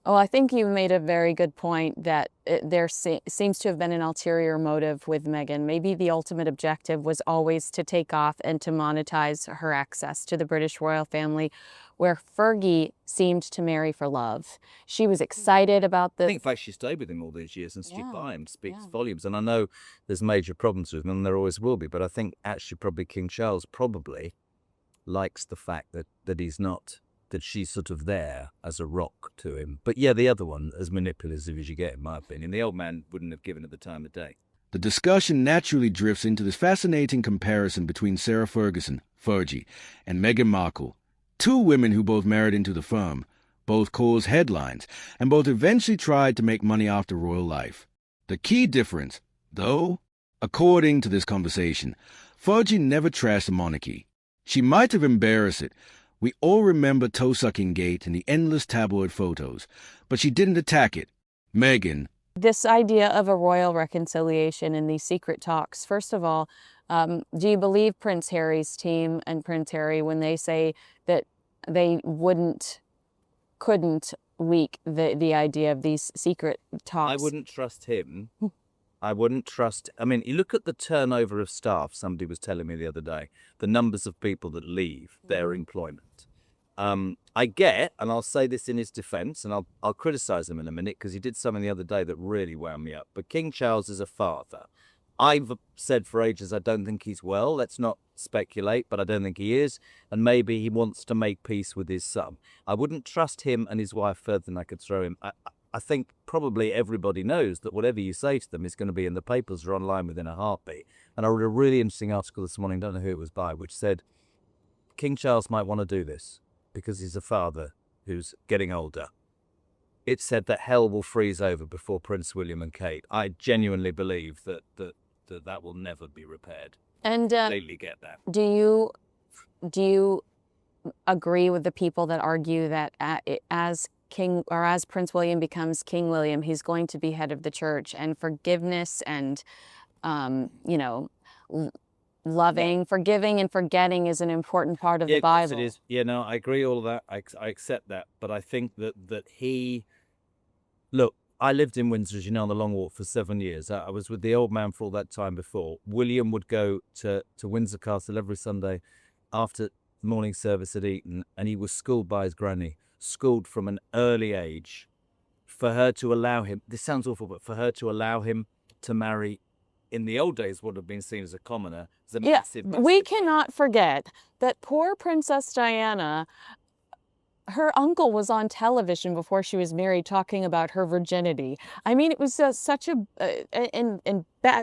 Oh, I think you made a very good point that there seems to have been an ulterior motive with Meghan. Maybe the ultimate objective was always to take off and to monetize her access to the British royal family, where Fergie seemed to marry for love. She was excited about the... I think, in fact, she stayed with him all these years and stood by him, speaks volumes. And I know there's major problems with him, and there always will be, but I think actually probably King Charles probably likes the fact that he's not... that she's sort of there as a rock to him. But yeah, the other one, as manipulative as you get, in my opinion. The old man wouldn't have given her the time of day. The discussion naturally drifts into this fascinating comparison between Sarah Ferguson, Fergie, and Meghan Markle, two women who both married into the firm, both caused headlines, and both eventually tried to make money after royal life. The key difference, though, according to this conversation, Fergie never trashed the monarchy. She might have embarrassed it. We all remember toe-sucking gate and the endless tabloid photos, but she didn't attack it. Meghan. This idea of a royal reconciliation in these secret talks, first of all, do you believe Prince Harry's team and Prince Harry when they say that they couldn't leak the idea of these secret talks? I wouldn't trust him. I wouldn't trust... I mean, you look at the turnover of staff, somebody was telling me the other day, the numbers of people that leave their employment. I get, and I'll say this in his defence, and I'll criticise him in a minute, because he did something the other day that really wound me up. But King Charles is a father. I've said for ages I don't think he's well. Let's not speculate, but I don't think he is. And maybe he wants to make peace with his son. I wouldn't trust him and his wife further than I could throw him. I think probably everybody knows that whatever you say to them is going to be in the papers or online within a heartbeat. And I read a really interesting article this morning, don't know who it was by, which said King Charles might want to do this because he's a father who's getting older. It said that hell will freeze over before Prince William and Kate. I genuinely believe that will never be repaired. And completely get that. Do you agree with the people that argue that as Prince William becomes King William, he's going to be head of the church, and forgiveness and loving, forgiving and forgetting is an important part of the Bible. It is. Yeah, no, I agree all of that. I accept that. But I think that he... Look, I lived in Windsor, as you know, on the Long Walk for 7 years. I was with the old man for all that time before. William would go to Windsor Castle every Sunday after the morning service at Eton, and he was schooled by his granny, schooled from an early age for her to allow him... This sounds awful, but for her to allow him to marry... in the old days would have been seen as a commoner. As a massive we cannot forget that poor Princess Diana, her uncle was on television before she was married talking about her virginity. I mean, it was such a,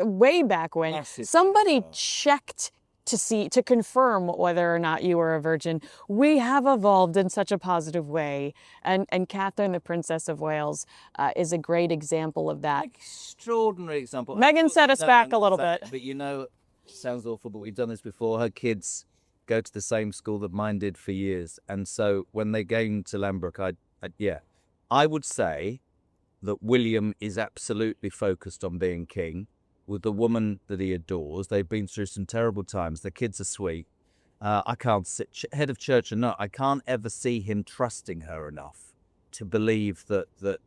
way back when, somebody checked to confirm whether or not you were a virgin. We have evolved in such a positive way. And Catherine, the Princess of Wales, is a great example of that. Extraordinary example. Meghan set us back a little bit. But you know, sounds awful, but we've done this before. Her kids go to the same school that mine did for years. And so when they came to Lambrook, I would say that William is absolutely focused on being king with the woman that he adores. They've been through some terrible times. The kids are sweet. I can't sit head of church or not. I can't ever see him trusting her enough to believe that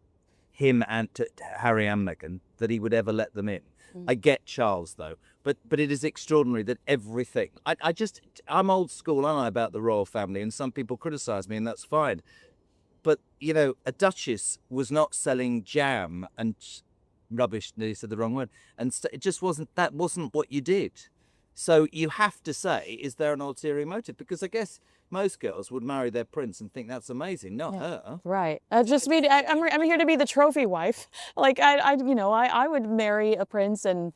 him and Harry and Meghan, that he would ever let them in. I get Charles though, but it is extraordinary that everything. I'm old school, aren't I, about the royal family, and some people criticise me, and that's fine. But you know, a duchess was not selling jam and rubbish. They said the wrong word, and it just wasn't. That wasn't what you did. So you have to say, is there an ulterior motive? Because I guess most girls would marry their prince and think that's amazing, not her. Right. Just me. I'm here to be the trophy wife. Like I would marry a prince, and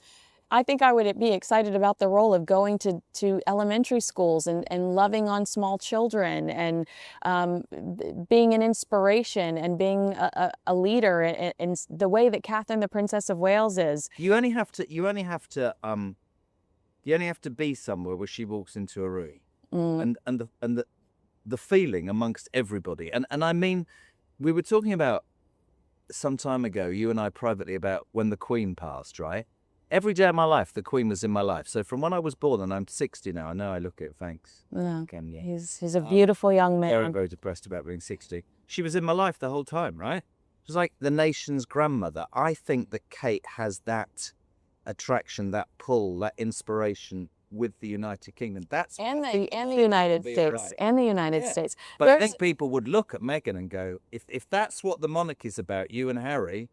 I think I would be excited about the role of going to elementary schools and loving on small children and being an inspiration and being a leader in the way that Catherine, the Princess of Wales, is. You only have to be somewhere where she walks into a room, and the feeling amongst everybody. And I mean, we were talking about some time ago, you and I privately, about when the Queen passed, right? Every day of my life, the Queen was in my life. So from when I was born, and I'm 60 now, I know I look it, thanks. Yeah. He's a beautiful young man. Very, very depressed about being 60. She was in my life the whole time, right? She was like the nation's grandmother. I think that Kate has that attraction, that pull, that inspiration with the United Kingdom. That's and the United States, right. And the United States. But I think people would look at Meghan and go, if that's what the monarchy's about, you and Harry,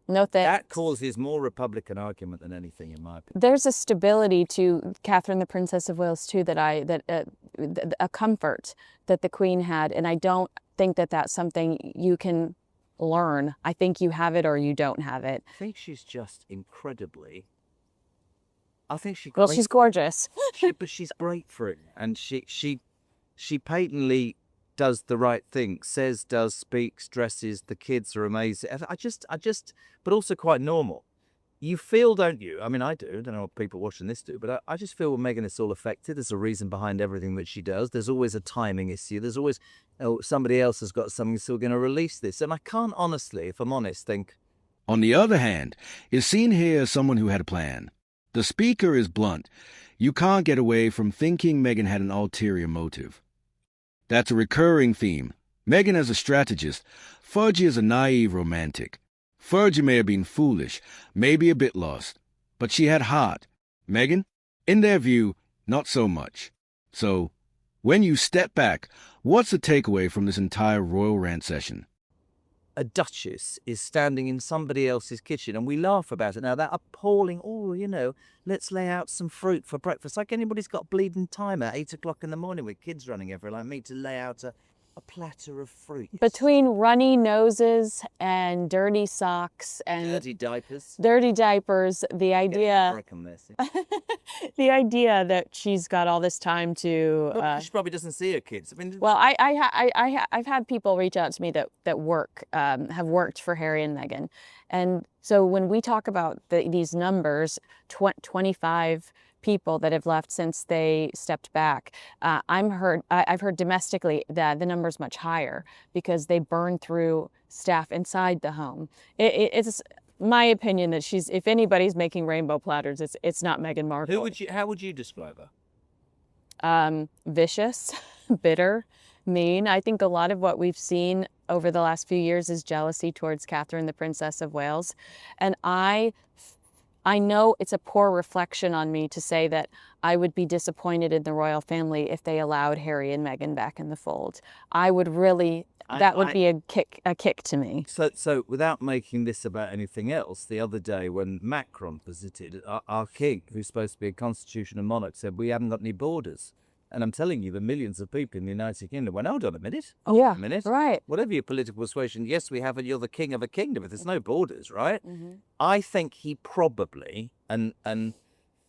no thanks. That causes more Republican argument than anything, in my opinion. There's a stability to Catherine, the Princess of Wales, too, a comfort that the Queen had, and I don't think that that's something you can learn. I think you have it or you don't have it. I think she's just incredibly. I think she. Well, she's gorgeous. But she's breakthrough, and she patently does the right thing, says, does, speaks, dresses. The kids are amazing. I just, but also quite normal. You feel, don't you? I mean, I do. I don't know what people watching this do, but I just feel when Meghan is all affected, there's a reason behind everything that she does. There's always a timing issue. There's always, somebody else has got something, still going to release this. And I can't honestly, if I'm honest, think. On the other hand, is seen here as someone who had a plan. The speaker is blunt. You can't get away from thinking Meghan had an ulterior motive. That's a recurring theme. Meghan as a strategist, Fergie is a naive romantic. Fergie may have been foolish, maybe a bit lost, but she had heart. Meghan, in their view, not so much. So, when you step back, what's the takeaway from this entire royal rant session? A duchess is standing in somebody else's kitchen, and we laugh about it now. That appalling, let's lay out some fruit for breakfast. Like anybody's got bleeding time at 8 o'clock in the morning with kids running everywhere, like me, to lay out a platter of fruit. Between runny noses and dirty socks and dirty diapers, the idea, the idea that she's got all this time to. She probably doesn't see her kids. I mean, well, I've had people reach out to me that have worked for Harry and Meghan, and so when we talk about these numbers, 25 people that have left since they stepped back. I've heard domestically that the number's much higher because they burn through staff inside the home. It's my opinion that if anybody's making rainbow platters, it's not Meghan Markle. How would you describe her? Vicious, bitter, mean. I think a lot of what we've seen over the last few years is jealousy towards Catherine, the Princess of Wales, and I know it's a poor reflection on me to say that I would be disappointed in the royal family if they allowed Harry and Meghan back in the fold. I would really, that would be a kick to me. So without making this about anything else, the other day when Macron visited, our king, who's supposed to be a constitutional monarch, said we haven't got any borders. And I'm telling you, the millions of people in the United Kingdom went, hold on a minute. Yeah, a minute. Right. Whatever your political persuasion, yes, we have, and you're the king of a kingdom, but there's no borders, right? Mm-hmm. I think he probably, and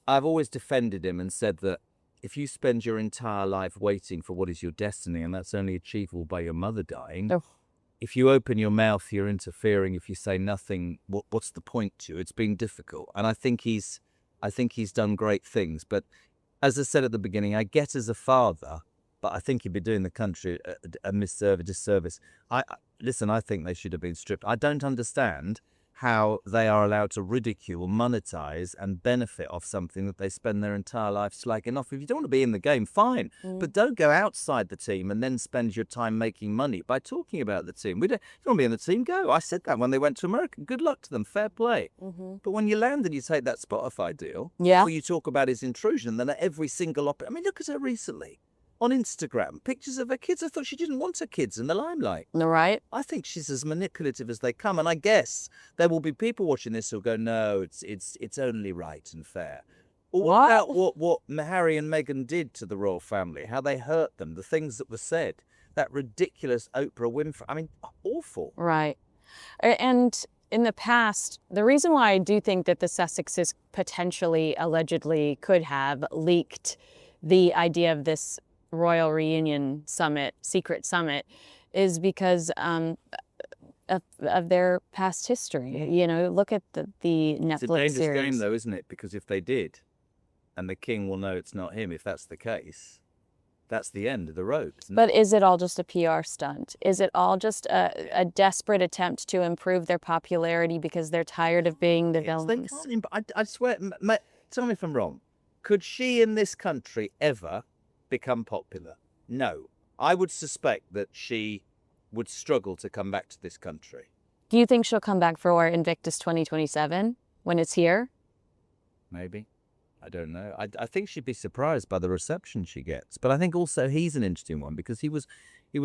I've always defended him and said that if you spend your entire life waiting for what is your destiny, and that's only achievable by your mother dying, if you open your mouth, you're interfering. If you say nothing, what's the point to you? It's been difficult. And I think he's done great things, but as I said at the beginning, I get as a father, but I think he'd be doing the country a disservice. Listen, I think they should have been stripped. I don't understand how they are allowed to ridicule, monetize, and benefit off something that they spend their entire life slagging off. If you don't want to be in the game, fine, but don't go outside the team and then spend your time making money by talking about the team. You don't want to be in the team, go. I said that when they went to America. Good luck to them, fair play. But when you land and you take that Spotify deal, or you talk about his intrusion, then at every single I mean, look at her recently. On Instagram, pictures of her kids. I thought she didn't want her kids in the limelight. Right. I think she's as manipulative as they come. And I guess there will be people watching this who'll go, no, it's only right and fair. Or what about what Harry and Meghan did to the royal family, how they hurt them, the things that were said, that ridiculous Oprah Winfrey. I mean, awful. Right. And in the past, the reason why I do think that the Sussexes potentially, allegedly could have leaked the idea of this royal reunion summit, secret summit, is because of their past history. You know, look at the Netflix It's a dangerous series. game, though, isn't it? Because if they did, and the king will know it's not him, if that's the case, that's the end of the road. But is it all just a PR stunt? Is it all just a desperate attempt to improve their popularity because they're tired of being the villains? I swear, tell me if I'm wrong. Could she in this country ever become popular? No. I would suspect that she would struggle to come back to this country. Do you think she'll come back for Invictus 2027 when it's here? Maybe. I don't know. I think she'd be surprised by the reception she gets. But I think also he's an interesting one because he was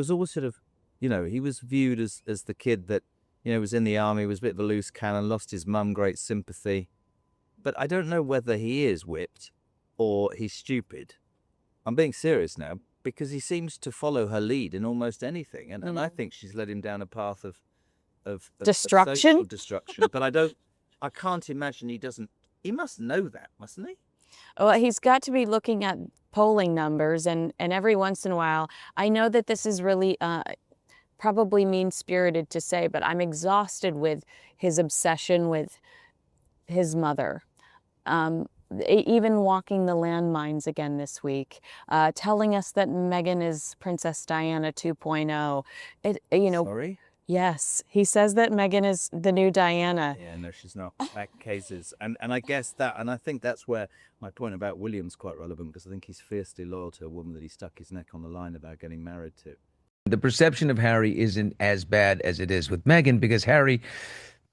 always sort of, you know, he was viewed as the kid that, you know, was in the army, was a bit of a loose cannon, lost his mum, great sympathy. But I don't know whether he is whipped or he's stupid. I'm being serious now because he seems to follow her lead in almost anything. And I think she's led him down a path of destruction. Social destruction. But I can't imagine he must know that, mustn't he? Well, he's got to be looking at polling numbers and every once in a while, I know that this is really probably mean-spirited to say, but I'm exhausted with his obsession with his mother. Even walking the landmines again this week, telling us that Meghan is Princess Diana 2.0. Sorry? Yes, he says that Meghan is the new Diana. Yeah, no, she's not. Back cases. And I guess that, and I think that's where my point about William's quite relevant because I think he's fiercely loyal to a woman that he stuck his neck on the line about getting married to. The perception of Harry isn't as bad as it is with Meghan because Harry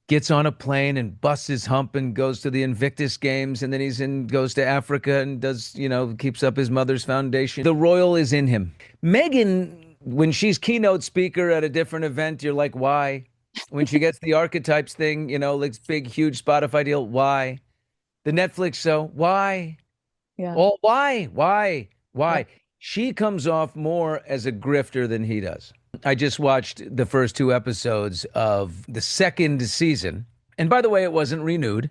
gets on a plane and busts his hump and goes to the Invictus Games, and then goes to Africa and does, keeps up his mother's foundation. The royal is in him. Meghan, when she's keynote speaker at a different event, you're like, why? When she gets the archetypes thing, like big, huge Spotify deal, why? The Netflix show, why? Yeah. Oh, why? Yeah. She comes off more as a grifter than he does. I just watched the first 2 episodes of the second season. And by the way, it wasn't renewed.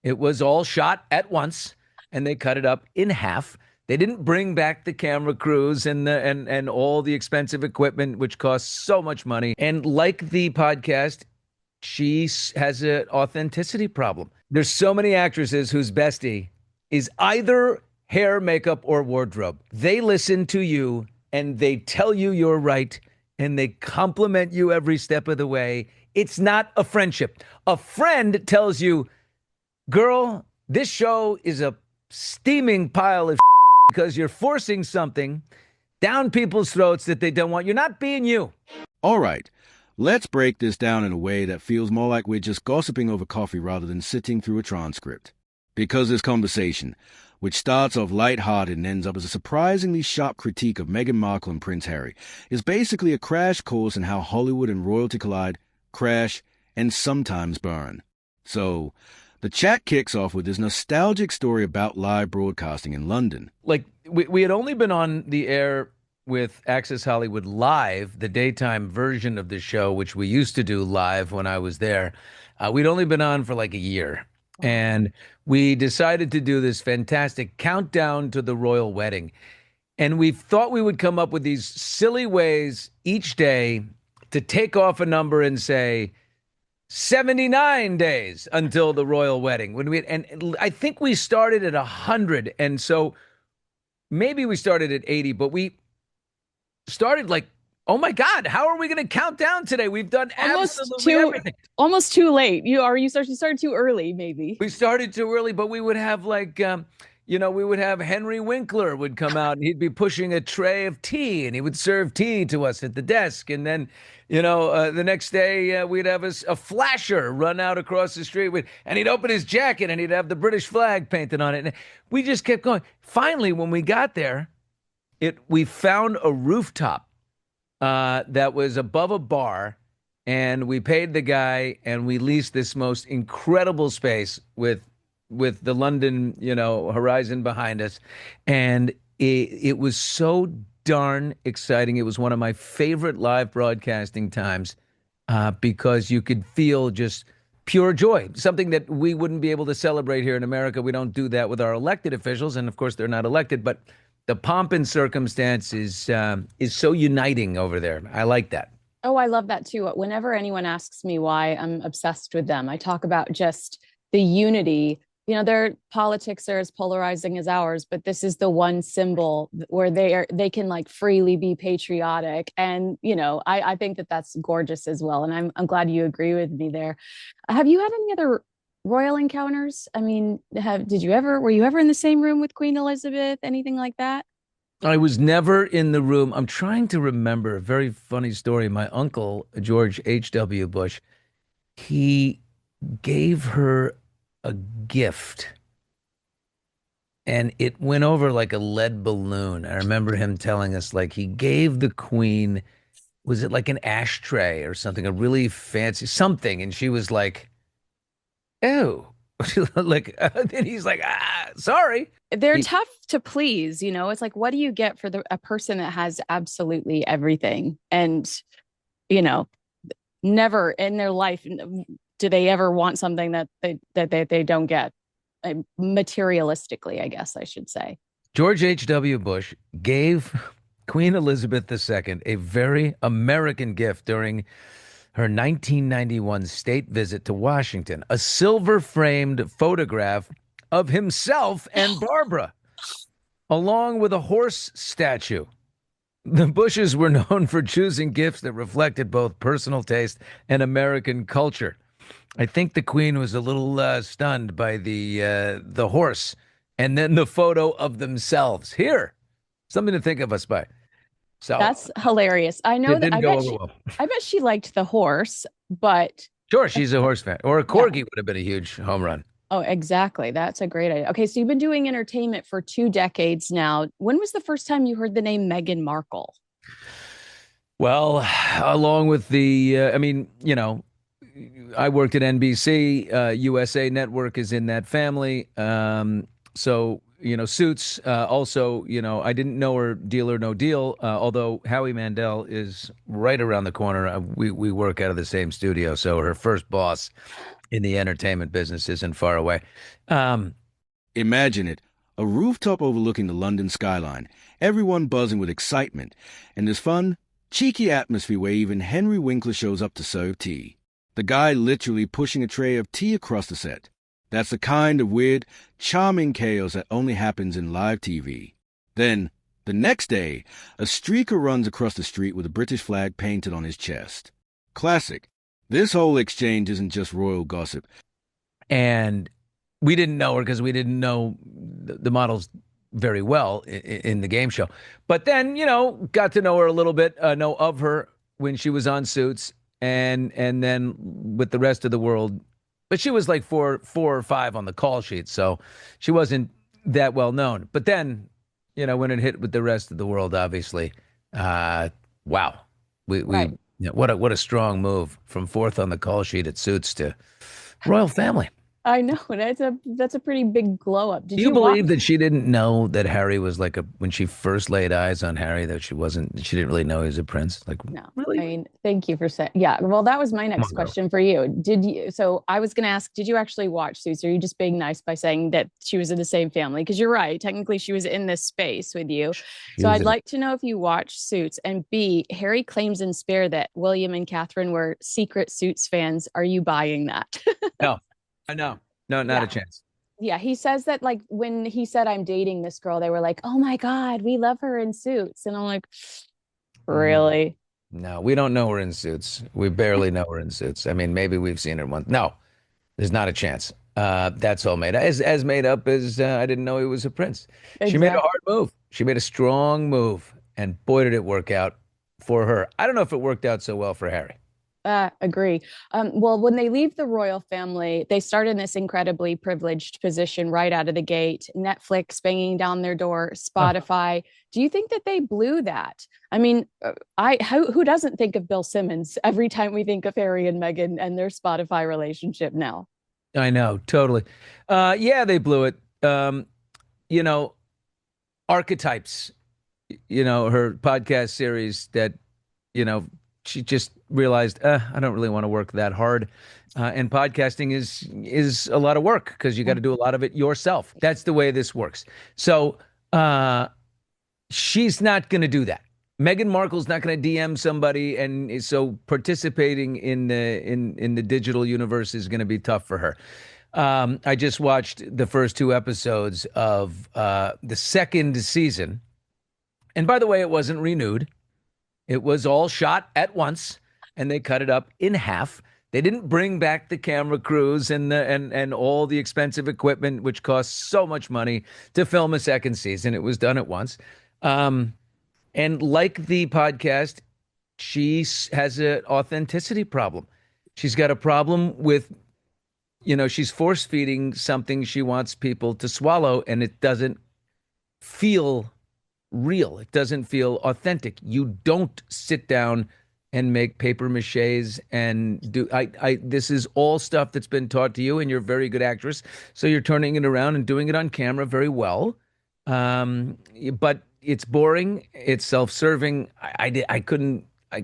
It was all shot at once, and they cut it up in half. They didn't bring back the camera crews and all the expensive equipment, which costs so much money. And like the podcast, she has an authenticity problem. There's so many actresses whose bestie is either hair, makeup, or wardrobe. They listen to you, and they tell you you're right, and they compliment you every step of the way. It's not a friendship. A friend tells you, girl, this show is a steaming pile of because you're forcing something down people's throats that they don't want. You're not being you. All right, let's break this down in a way that feels more like we're just gossiping over coffee rather than sitting through a transcript. Because this conversation, which starts off lighthearted and ends up as a surprisingly sharp critique of Meghan Markle and Prince Harry, is basically a crash course in how Hollywood and royalty collide, crash, and sometimes burn. So, the chat kicks off with this nostalgic story about live broadcasting in London. Like, we had only been on the air with Access Hollywood Live, the daytime version of the show, which we used to do live when I was there. We'd only been on for like a year. And we decided to do this fantastic countdown to the royal wedding. And we thought we would come up with these silly ways each day to take off a number and say 79 days until the royal wedding. And I think we started at 100. And so maybe we started at 80, but we started like Oh my God, how are we going to count down today? We've done absolutely everything. Almost too late. You started too early, maybe. We started too early, but we would have like, we would have Henry Winkler would come out and he'd be pushing a tray of tea and he would serve tea to us at the desk. And then, the next day we'd have a flasher run out across the street and he'd open his jacket and he'd have the British flag painted on it. And we just kept going. Finally, when we got there, we found a rooftop that was above a bar, and we paid the guy, and we leased this most incredible space with the London, horizon behind us, and it was so darn exciting. It was one of my favorite live broadcasting times because you could feel just pure joy, something that we wouldn't be able to celebrate here in America. We don't do that with our elected officials, and of course they're not elected, but the pomp and circumstance is so uniting over there. I like that. Oh, I love that too. Whenever anyone asks me why I'm obsessed with them, I talk about just the unity. Their politics are as polarizing as ours, but this is the one symbol where they can like freely be patriotic. And, I think that that's gorgeous as well. And I'm glad you agree with me there. Have you had any other royal encounters? I mean, were you ever in the same room with Queen Elizabeth? Anything like that? I was never in the room. I'm trying to remember a very funny story. My uncle, George H.W. Bush, he gave her a gift and it went over like a lead balloon. I remember him telling us like he gave the Queen, was it like an ashtray or something, a really fancy something? And she was like, "Oh," like, and he's like, sorry. They're tough to please, It's like, what do you get for a person that has absolutely everything? And, never in their life do they ever want something that they don't get, materialistically, I guess I should say. George H.W. Bush gave Queen Elizabeth II a very American gift during her 1991 state visit to Washington, a silver-framed photograph of himself and Barbara, along with a horse statue. The Bushes were known for choosing gifts that reflected both personal taste and American culture. I think the Queen was a little stunned by the horse and then the photo of themselves. Here, something to think of us by. So that's hilarious. I know that. I bet she liked the horse, but sure, she's a horse fan. Or a corgi would have been a huge home run. Oh, exactly. That's a great idea. Okay, so you've been doing entertainment for 2 decades now. When was the first time you heard the name Meghan Markle? Well, along with I worked at NBC. USA Network is in that family. So, Suits, also, I didn't know her Deal or No Deal, although Howie Mandel is right around the corner. We work out of the same studio, so her first boss in the entertainment business isn't far away. Imagine it, a rooftop overlooking the London skyline, everyone buzzing with excitement, and this fun, cheeky atmosphere where even Henry Winkler shows up to serve tea. The guy literally pushing a tray of tea across the set. That's the kind of weird, charming chaos that only happens in live TV. Then, the next day, a streaker runs across the street with a British flag painted on his chest. Classic. This whole exchange isn't just royal gossip. And we didn't know her because we didn't know the models very well in the game show. But then, got to know her a little bit, know of her when she was on Suits, and then with the rest of the world. But she was like four or five on the call sheet, so she wasn't that well known. But then, when it hit with the rest of the world, obviously, wow, Right. what a strong move from fourth on the call sheet at Suits to royal family. I know. That's a pretty big glow up. Do you believe that she didn't know that Harry was when she first laid eyes on Harry, that she didn't really know he was a prince? Like, No, really? I mean, thank you for saying, yeah. Well, that was my next question for you. So I was going to ask, did you actually watch Suits? Or are you just being nice by saying that she was in the same family? Because you're right. Technically, she was in this space with you. So I'd like to know if you watched Suits. And B, Harry claims in Spare that William and Catherine were secret Suits fans. Are you buying that? No. No, not a chance. Yeah, he says that like when he said I'm dating this girl, they were like, "Oh my God, we love her in Suits," and I'm like, "Really?" No, we don't know her in Suits. We barely know her in Suits. I mean, maybe we've seen her once. No, there's not a chance. That's all made as made up as I didn't know he was a prince. She made a Exactly. hard move. She made a strong move, and boy, did it work out for her. I don't know if it worked out so well for Harry. Agree. Well, when they leave the royal family, they start in this incredibly privileged position right out of the gate. Netflix banging down their door, Spotify. Do you think that they blew that? I mean, who doesn't think of Bill Simmons every time we think of Harry and Meghan and their Spotify relationship now? I know, totally. Yeah, they blew it. You know, Archetypes, her podcast series that, she just realized, I don't really want to work that hard. And podcasting is a lot of work because you got to do a lot of it yourself. That's the way this works. So she's not going to do that. Meghan Markle's not going to DM somebody, and so participating in the digital universe is going to be tough for her. I just watched the first two episodes of the second season. And by the way, it wasn't renewed. It was all shot at once, and they cut it up in half. They didn't bring back the camera crews and all the expensive equipment, which costs so much money to film a second season. It was done at once. And like the podcast, she has an authenticity problem. She's got a problem with, she's force feeding something she wants people to swallow, and it doesn't feel real. It doesn't feel authentic. You don't sit down and make paper maches and do this is all stuff that's been taught to you, and you're a very good actress, so you're turning it around and doing it on camera very well. But it's boring, it's self-serving. I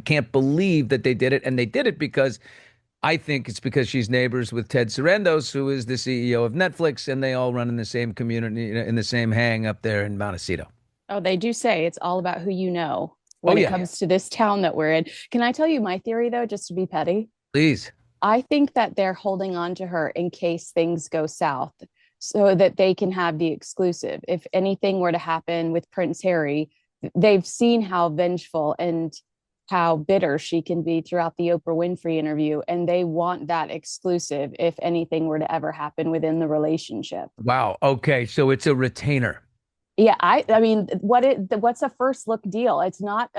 can't believe that they did it, and they did it because I think it's because she's neighbors with Ted Sarandos, who is the CEO of Netflix, and they all run in the same community, in the same hang up there in Montecito. Oh, they do say it's all about who you know when it comes to this town that we're in. Can I tell you my theory, though, just to be petty? Please. I think that they're holding on to her in case things go south so that they can have the exclusive. If anything were to happen with Prince Harry, they've seen how vengeful and how bitter she can be throughout the Oprah Winfrey interview, and they want that exclusive if anything were to ever happen within the relationship. Wow. Okay, so it's a retainer. Yeah, I mean, what's a first look deal? It's not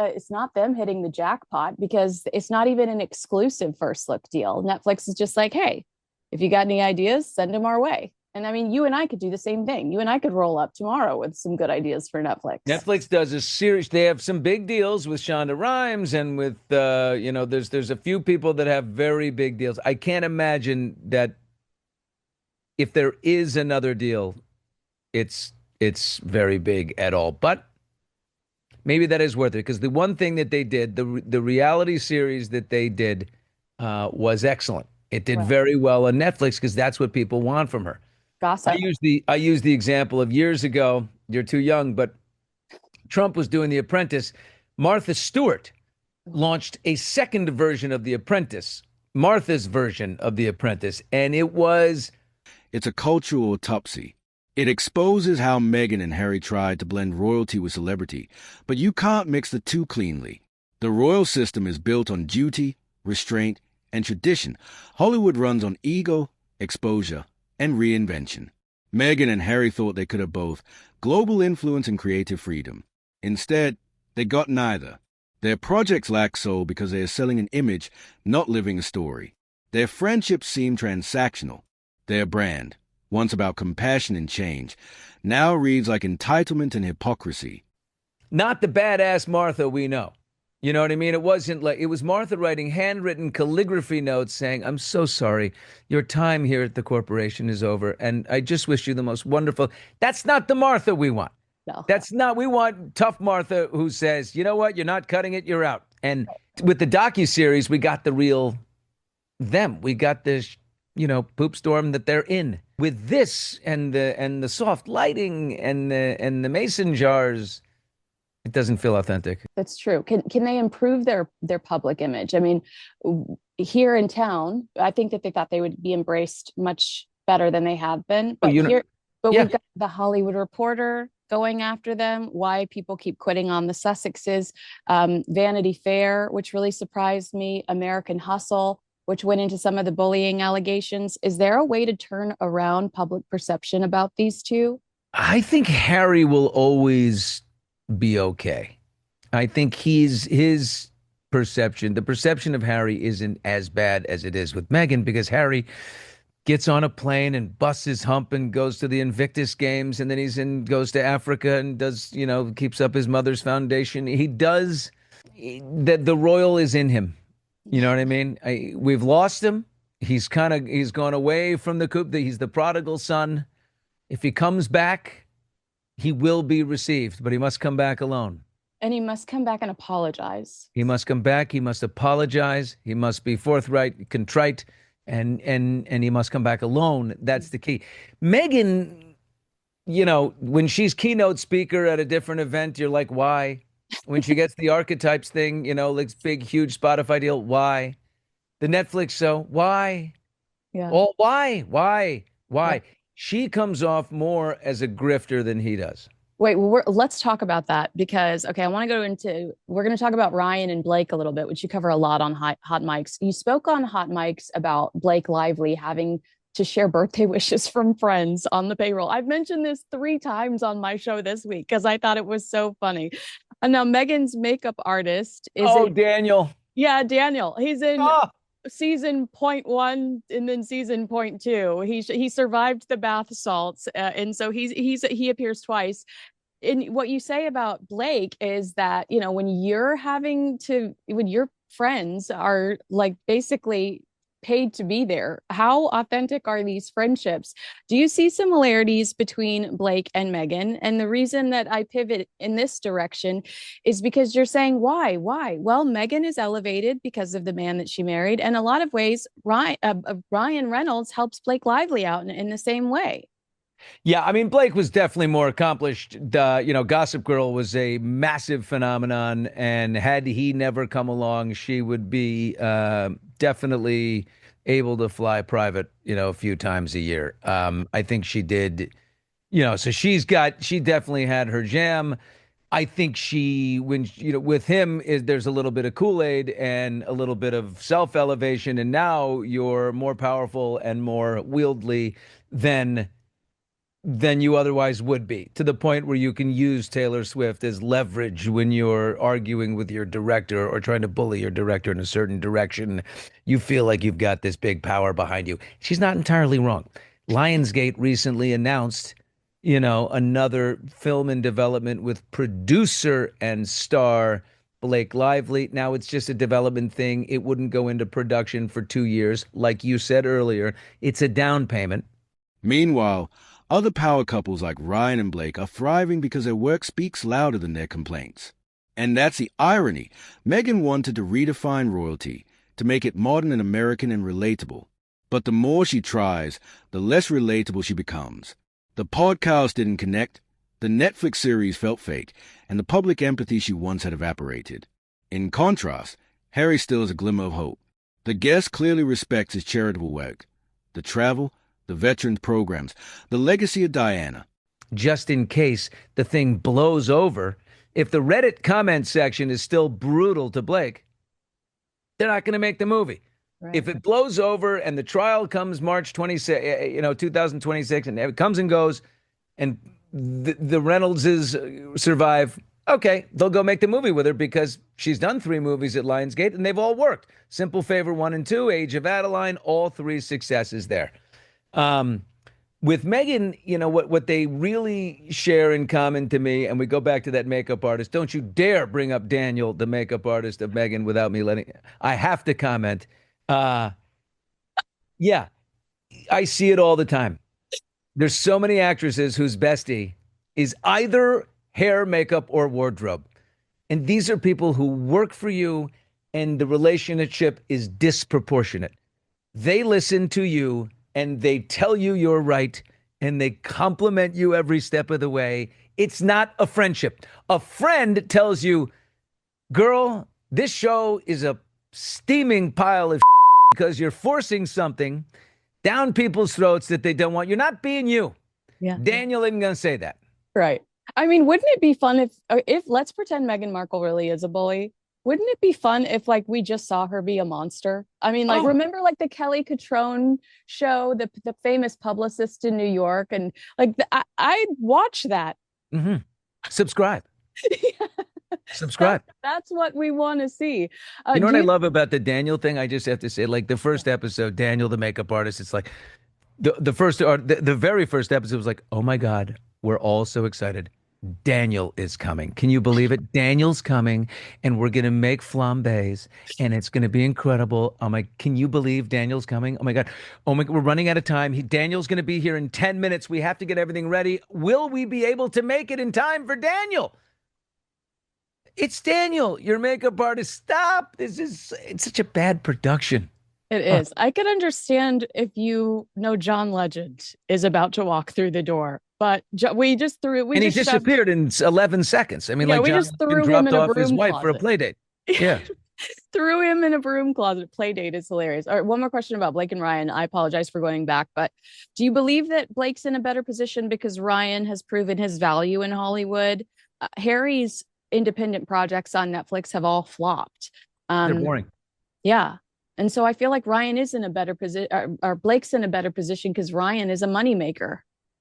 them hitting the jackpot because it's not even an exclusive first look deal. Netflix is just like, hey, if you got any ideas, send them our way. And I mean, you and I could do the same thing. You and I could roll up tomorrow with some good ideas for Netflix. Netflix does a series. They have some big deals with Shonda Rhimes and with there's a few people that have very big deals. I can't imagine that if there is another deal, it's very big at all. But maybe that is worth it, because the one thing that they did, the reality series that they did was excellent. It did very well on Netflix because that's what people want from her. Gossip. I use the example of years ago. You're too young, but Trump was doing The Apprentice. Martha Stewart launched a second version of The Apprentice, Martha's version of The Apprentice, and it's a cultural autopsy. It exposes how Meghan and Harry tried to blend royalty with celebrity, but you can't mix the two cleanly. The royal system is built on duty, restraint, and tradition. Hollywood runs on ego, exposure, and reinvention. Meghan and Harry thought they could have both global influence and creative freedom. Instead, they got neither. Their projects lack soul because they are selling an image, not living a story. Their friendships seem transactional. Their brand, once about compassion and change, now reads like entitlement and hypocrisy. Not the badass Martha we know. You know what I mean? It was Martha writing handwritten calligraphy notes saying, "I'm so sorry. Your time here at the corporation is over, and I just wish you the most wonderful." That's not the Martha we want. No. We want tough Martha who says, "You know what? You're not cutting it. You're out." And with the docuseries, we got the real them. We got this, poop storm that they're in. With this and the soft lighting and the mason jars, it doesn't feel authentic. That's true. Can they improve their public image? I mean, here in town, I think that they thought they would be embraced much better than they have been. But we've got the Hollywood Reporter, going after them, why people keep quitting on the Sussexes, Vanity Fair, which really surprised me, American Hustle, which went into some of the bullying allegations. Is there a way to turn around public perception about these two? I think Harry will always be okay. I think his perception, the perception of Harry isn't as bad as it is with Meghan, because Harry gets on a plane and busts his hump and goes to the Invictus Games, and then goes to Africa and does, keeps up his mother's foundation. He does that. The royal is in him. You know what I mean? We've lost him. He's gone away from the coop. He's the prodigal son. If he comes back, he will be received, but he must come back alone. And he must come back and apologize. He must come back. He must apologize. He must be forthright, contrite, and he must come back alone. That's the key. Meghan, when she's keynote speaker at a different event, you're like, why? When she gets the archetypes thing, like big, huge Spotify deal, why? The Netflix show, why? Yeah. Oh, why? Yeah. She comes off more as a grifter than he does. Wait, well, let's talk about that because, okay, we're going to talk about Ryan and Blake a little bit, which you cover a lot on Hot Mics. You spoke on Hot Mics about Blake Lively having to share birthday wishes from friends on the payroll. I've mentioned this 3 times on my show this week because I thought it was so funny. And now Meghan's makeup artist is Daniel. Yeah, Daniel. He's in season 0.1 and then season 0.2. He survived the bath salts, and so he appears twice. And what you say about Blake is that when your friends are like basically paid to be there, how authentic are these friendships? Do you see similarities between Blake and Meghan? And the reason that I pivot in this direction is because you're saying why? Well, Meghan is elevated because of the man that she married, and a lot of ways Ryan Reynolds helps Blake Lively out in the same way. Yeah, I mean, Blake was definitely more accomplished. Gossip Girl was a massive phenomenon, and had he never come along, she would be definitely able to fly private, a few times a year. I think she did, so she definitely had her jam. I think with him there's a little bit of Kool-Aid and a little bit of self-elevation, and now you're more powerful and more wieldy than you otherwise would be, to the point where you can use Taylor Swift as leverage when you're arguing with your director or trying to bully your director in a certain direction. You feel like you've got this big power behind you. She's not entirely wrong. Lionsgate recently announced, another film in development with producer and star Blake Lively. Now it's just a development thing. It wouldn't go into production for 2 years. Like you said earlier, it's a down payment. Meanwhile, other power couples like Ryan and Blake are thriving because their work speaks louder than their complaints. And that's the irony. Meghan wanted to redefine royalty, to make it modern and American and relatable. But the more she tries, the less relatable she becomes. The podcast didn't connect, the Netflix series felt fake, and the public empathy she once had evaporated. In contrast, Harry still is a glimmer of hope. The guest clearly respects his charitable work. The travel, the veterans programs, the legacy of Diana. Just in case the thing blows over, if the Reddit comment section is still brutal to Blake, they're not going to make the movie. Right. If it blows over and the trial comes March 26, 2026, and it comes and goes, and the Reynoldses survive, okay, they'll go make the movie with her because she's done 3 movies at Lionsgate and they've all worked. Simple Favor 1 and 2, Age of Adeline, all 3 successes there. With Meghan, what they really share in common to me, and we go back to that makeup artist. Don't you dare bring up Daniel, the makeup artist of Meghan, without me I have to comment. Yeah, I see it all the time. There's so many actresses whose bestie is either hair, makeup, or wardrobe. And these are people who work for you, and the relationship is disproportionate. They listen to you, and they tell you you're right, and they compliment you every step of the way. It's not a friendship. A friend tells you, girl, this show is a steaming pile of because you're forcing something down people's throats that they don't want. You're not being you. Yeah. Daniel isn't going to say that. Right. I mean, wouldn't it be fun if let's pretend Meghan Markle really is a bully? Wouldn't it be fun if like we just saw her be a monster? I mean, like Oh, remember like the Kelly Catrone show, the famous publicist in New York, and like I'd watch that. hmm subscribe. Subscribe. That's what we want to see. You know what Do I you love about the Daniel thing? I just have to say, like the first episode, Daniel, the makeup artist, it's like the first or the very first episode was like, oh my God, we're all so excited. Daniel is coming. Can you believe it? Daniel's coming, and we're gonna make flambés, and it's gonna be incredible. I'm like, can you believe Daniel's coming? Oh my God. Oh my God, we're running out of time. Daniel's gonna be here in 10 minutes. We have to get everything ready. Will we be able to make it in time for Daniel? It's Daniel, your makeup artist. Stop. It's such a bad production. It is. I could understand if you know John Legend is about to walk through the door, but we And he just shoved, disappeared in 11 seconds. I mean, yeah, like we John just Legend threw him dropped in a off his broom wife for a closet. play date. Yeah. Threw him in a broom closet. Play date is hilarious. All right, one more question about Blake and Ryan. I apologize for going back, but do you believe that Blake's in a better position because Ryan has proven his value in Hollywood? Harry's independent projects on Netflix have all flopped. They're boring. Yeah. And so I feel like Ryan is in a better position, or Blake's in a better position because Ryan is a moneymaker.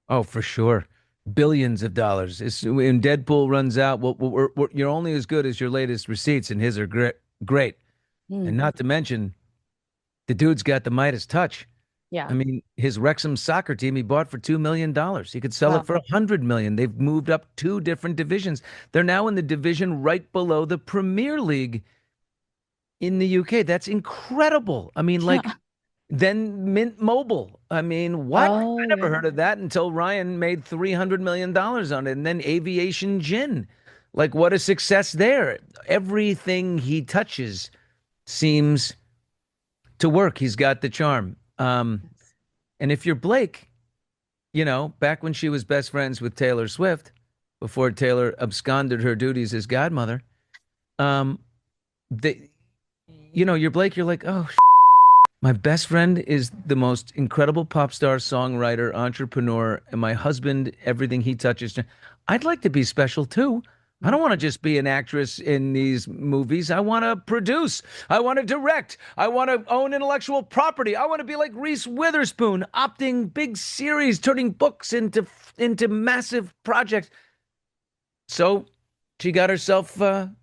Oh, for sure. Billions of dollars. When Deadpool runs out, you're only as good as your latest receipts, and his are great. Great. And not to mention, the dude's got the Midas touch. Yeah. I mean, his Wrexham soccer team he bought for $2 million. He could sell it for $100 million. They've moved up two different divisions. They're now in the division right below the Premier League in the UK. That's incredible. I mean, like, then Mint Mobile. I mean, what? Oh, I never yeah. heard of that until Ryan made $300 million on it. And then Aviation Gin. Like, what a success there. Everything he touches seems to work. He's got the charm. And if you're Blake, you know, back when she was best friends with Taylor Swift, before Taylor absconded her duties as godmother, you're Blake, you're like, oh, my best friend is the most incredible pop star, songwriter, entrepreneur, and my husband, everything he touches. I'd like to be special too. I don't want to just be an actress in these movies. I want to produce. I want to direct. I want to own intellectual property. I want to be like Reese Witherspoon, opting big series, turning books into massive projects. So she got herself in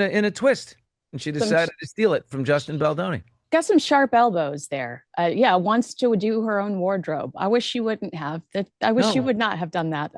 a twist, and she decided to steal it from Justin Baldoni. Got some sharp elbows there. Yeah, wants to do her own wardrobe. I wish she wouldn't have. I wish she would not have done that.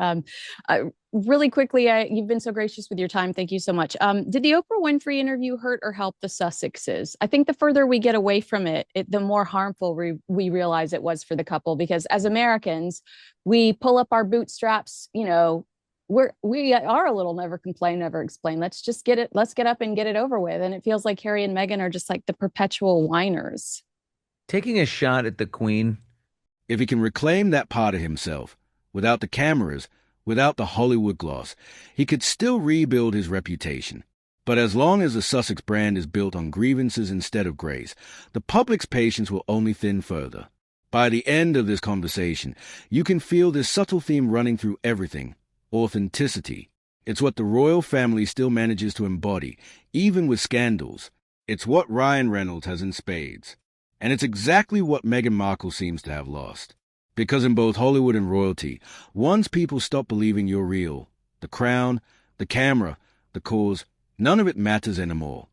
Really quickly, you've been so gracious with your time. Thank you so much. Did the Oprah Winfrey interview hurt or help the Sussexes? I think the further we get away from it, the more harmful we realize it was for the couple. Because as Americans, we pull up our bootstraps. You know, we are a little never complain, never explain. Let's just get it. Let's get up and get it over with. And it feels like Harry and Meghan are just like the perpetual whiners. Taking a shot at the Queen. If he can reclaim that part of himself, without the cameras, without the Hollywood gloss, he could still rebuild his reputation. But as long as the Sussex brand is built on grievances instead of grace, the public's patience will only thin further. By the end of this conversation, you can feel this subtle theme running through everything: authenticity. It's what the royal family still manages to embody, even with scandals. It's what Ryan Reynolds has in spades. And it's exactly what Meghan Markle seems to have lost. Because in both Hollywood and royalty, once people stop believing you're real, the crown, the camera, the cause, none of it matters anymore.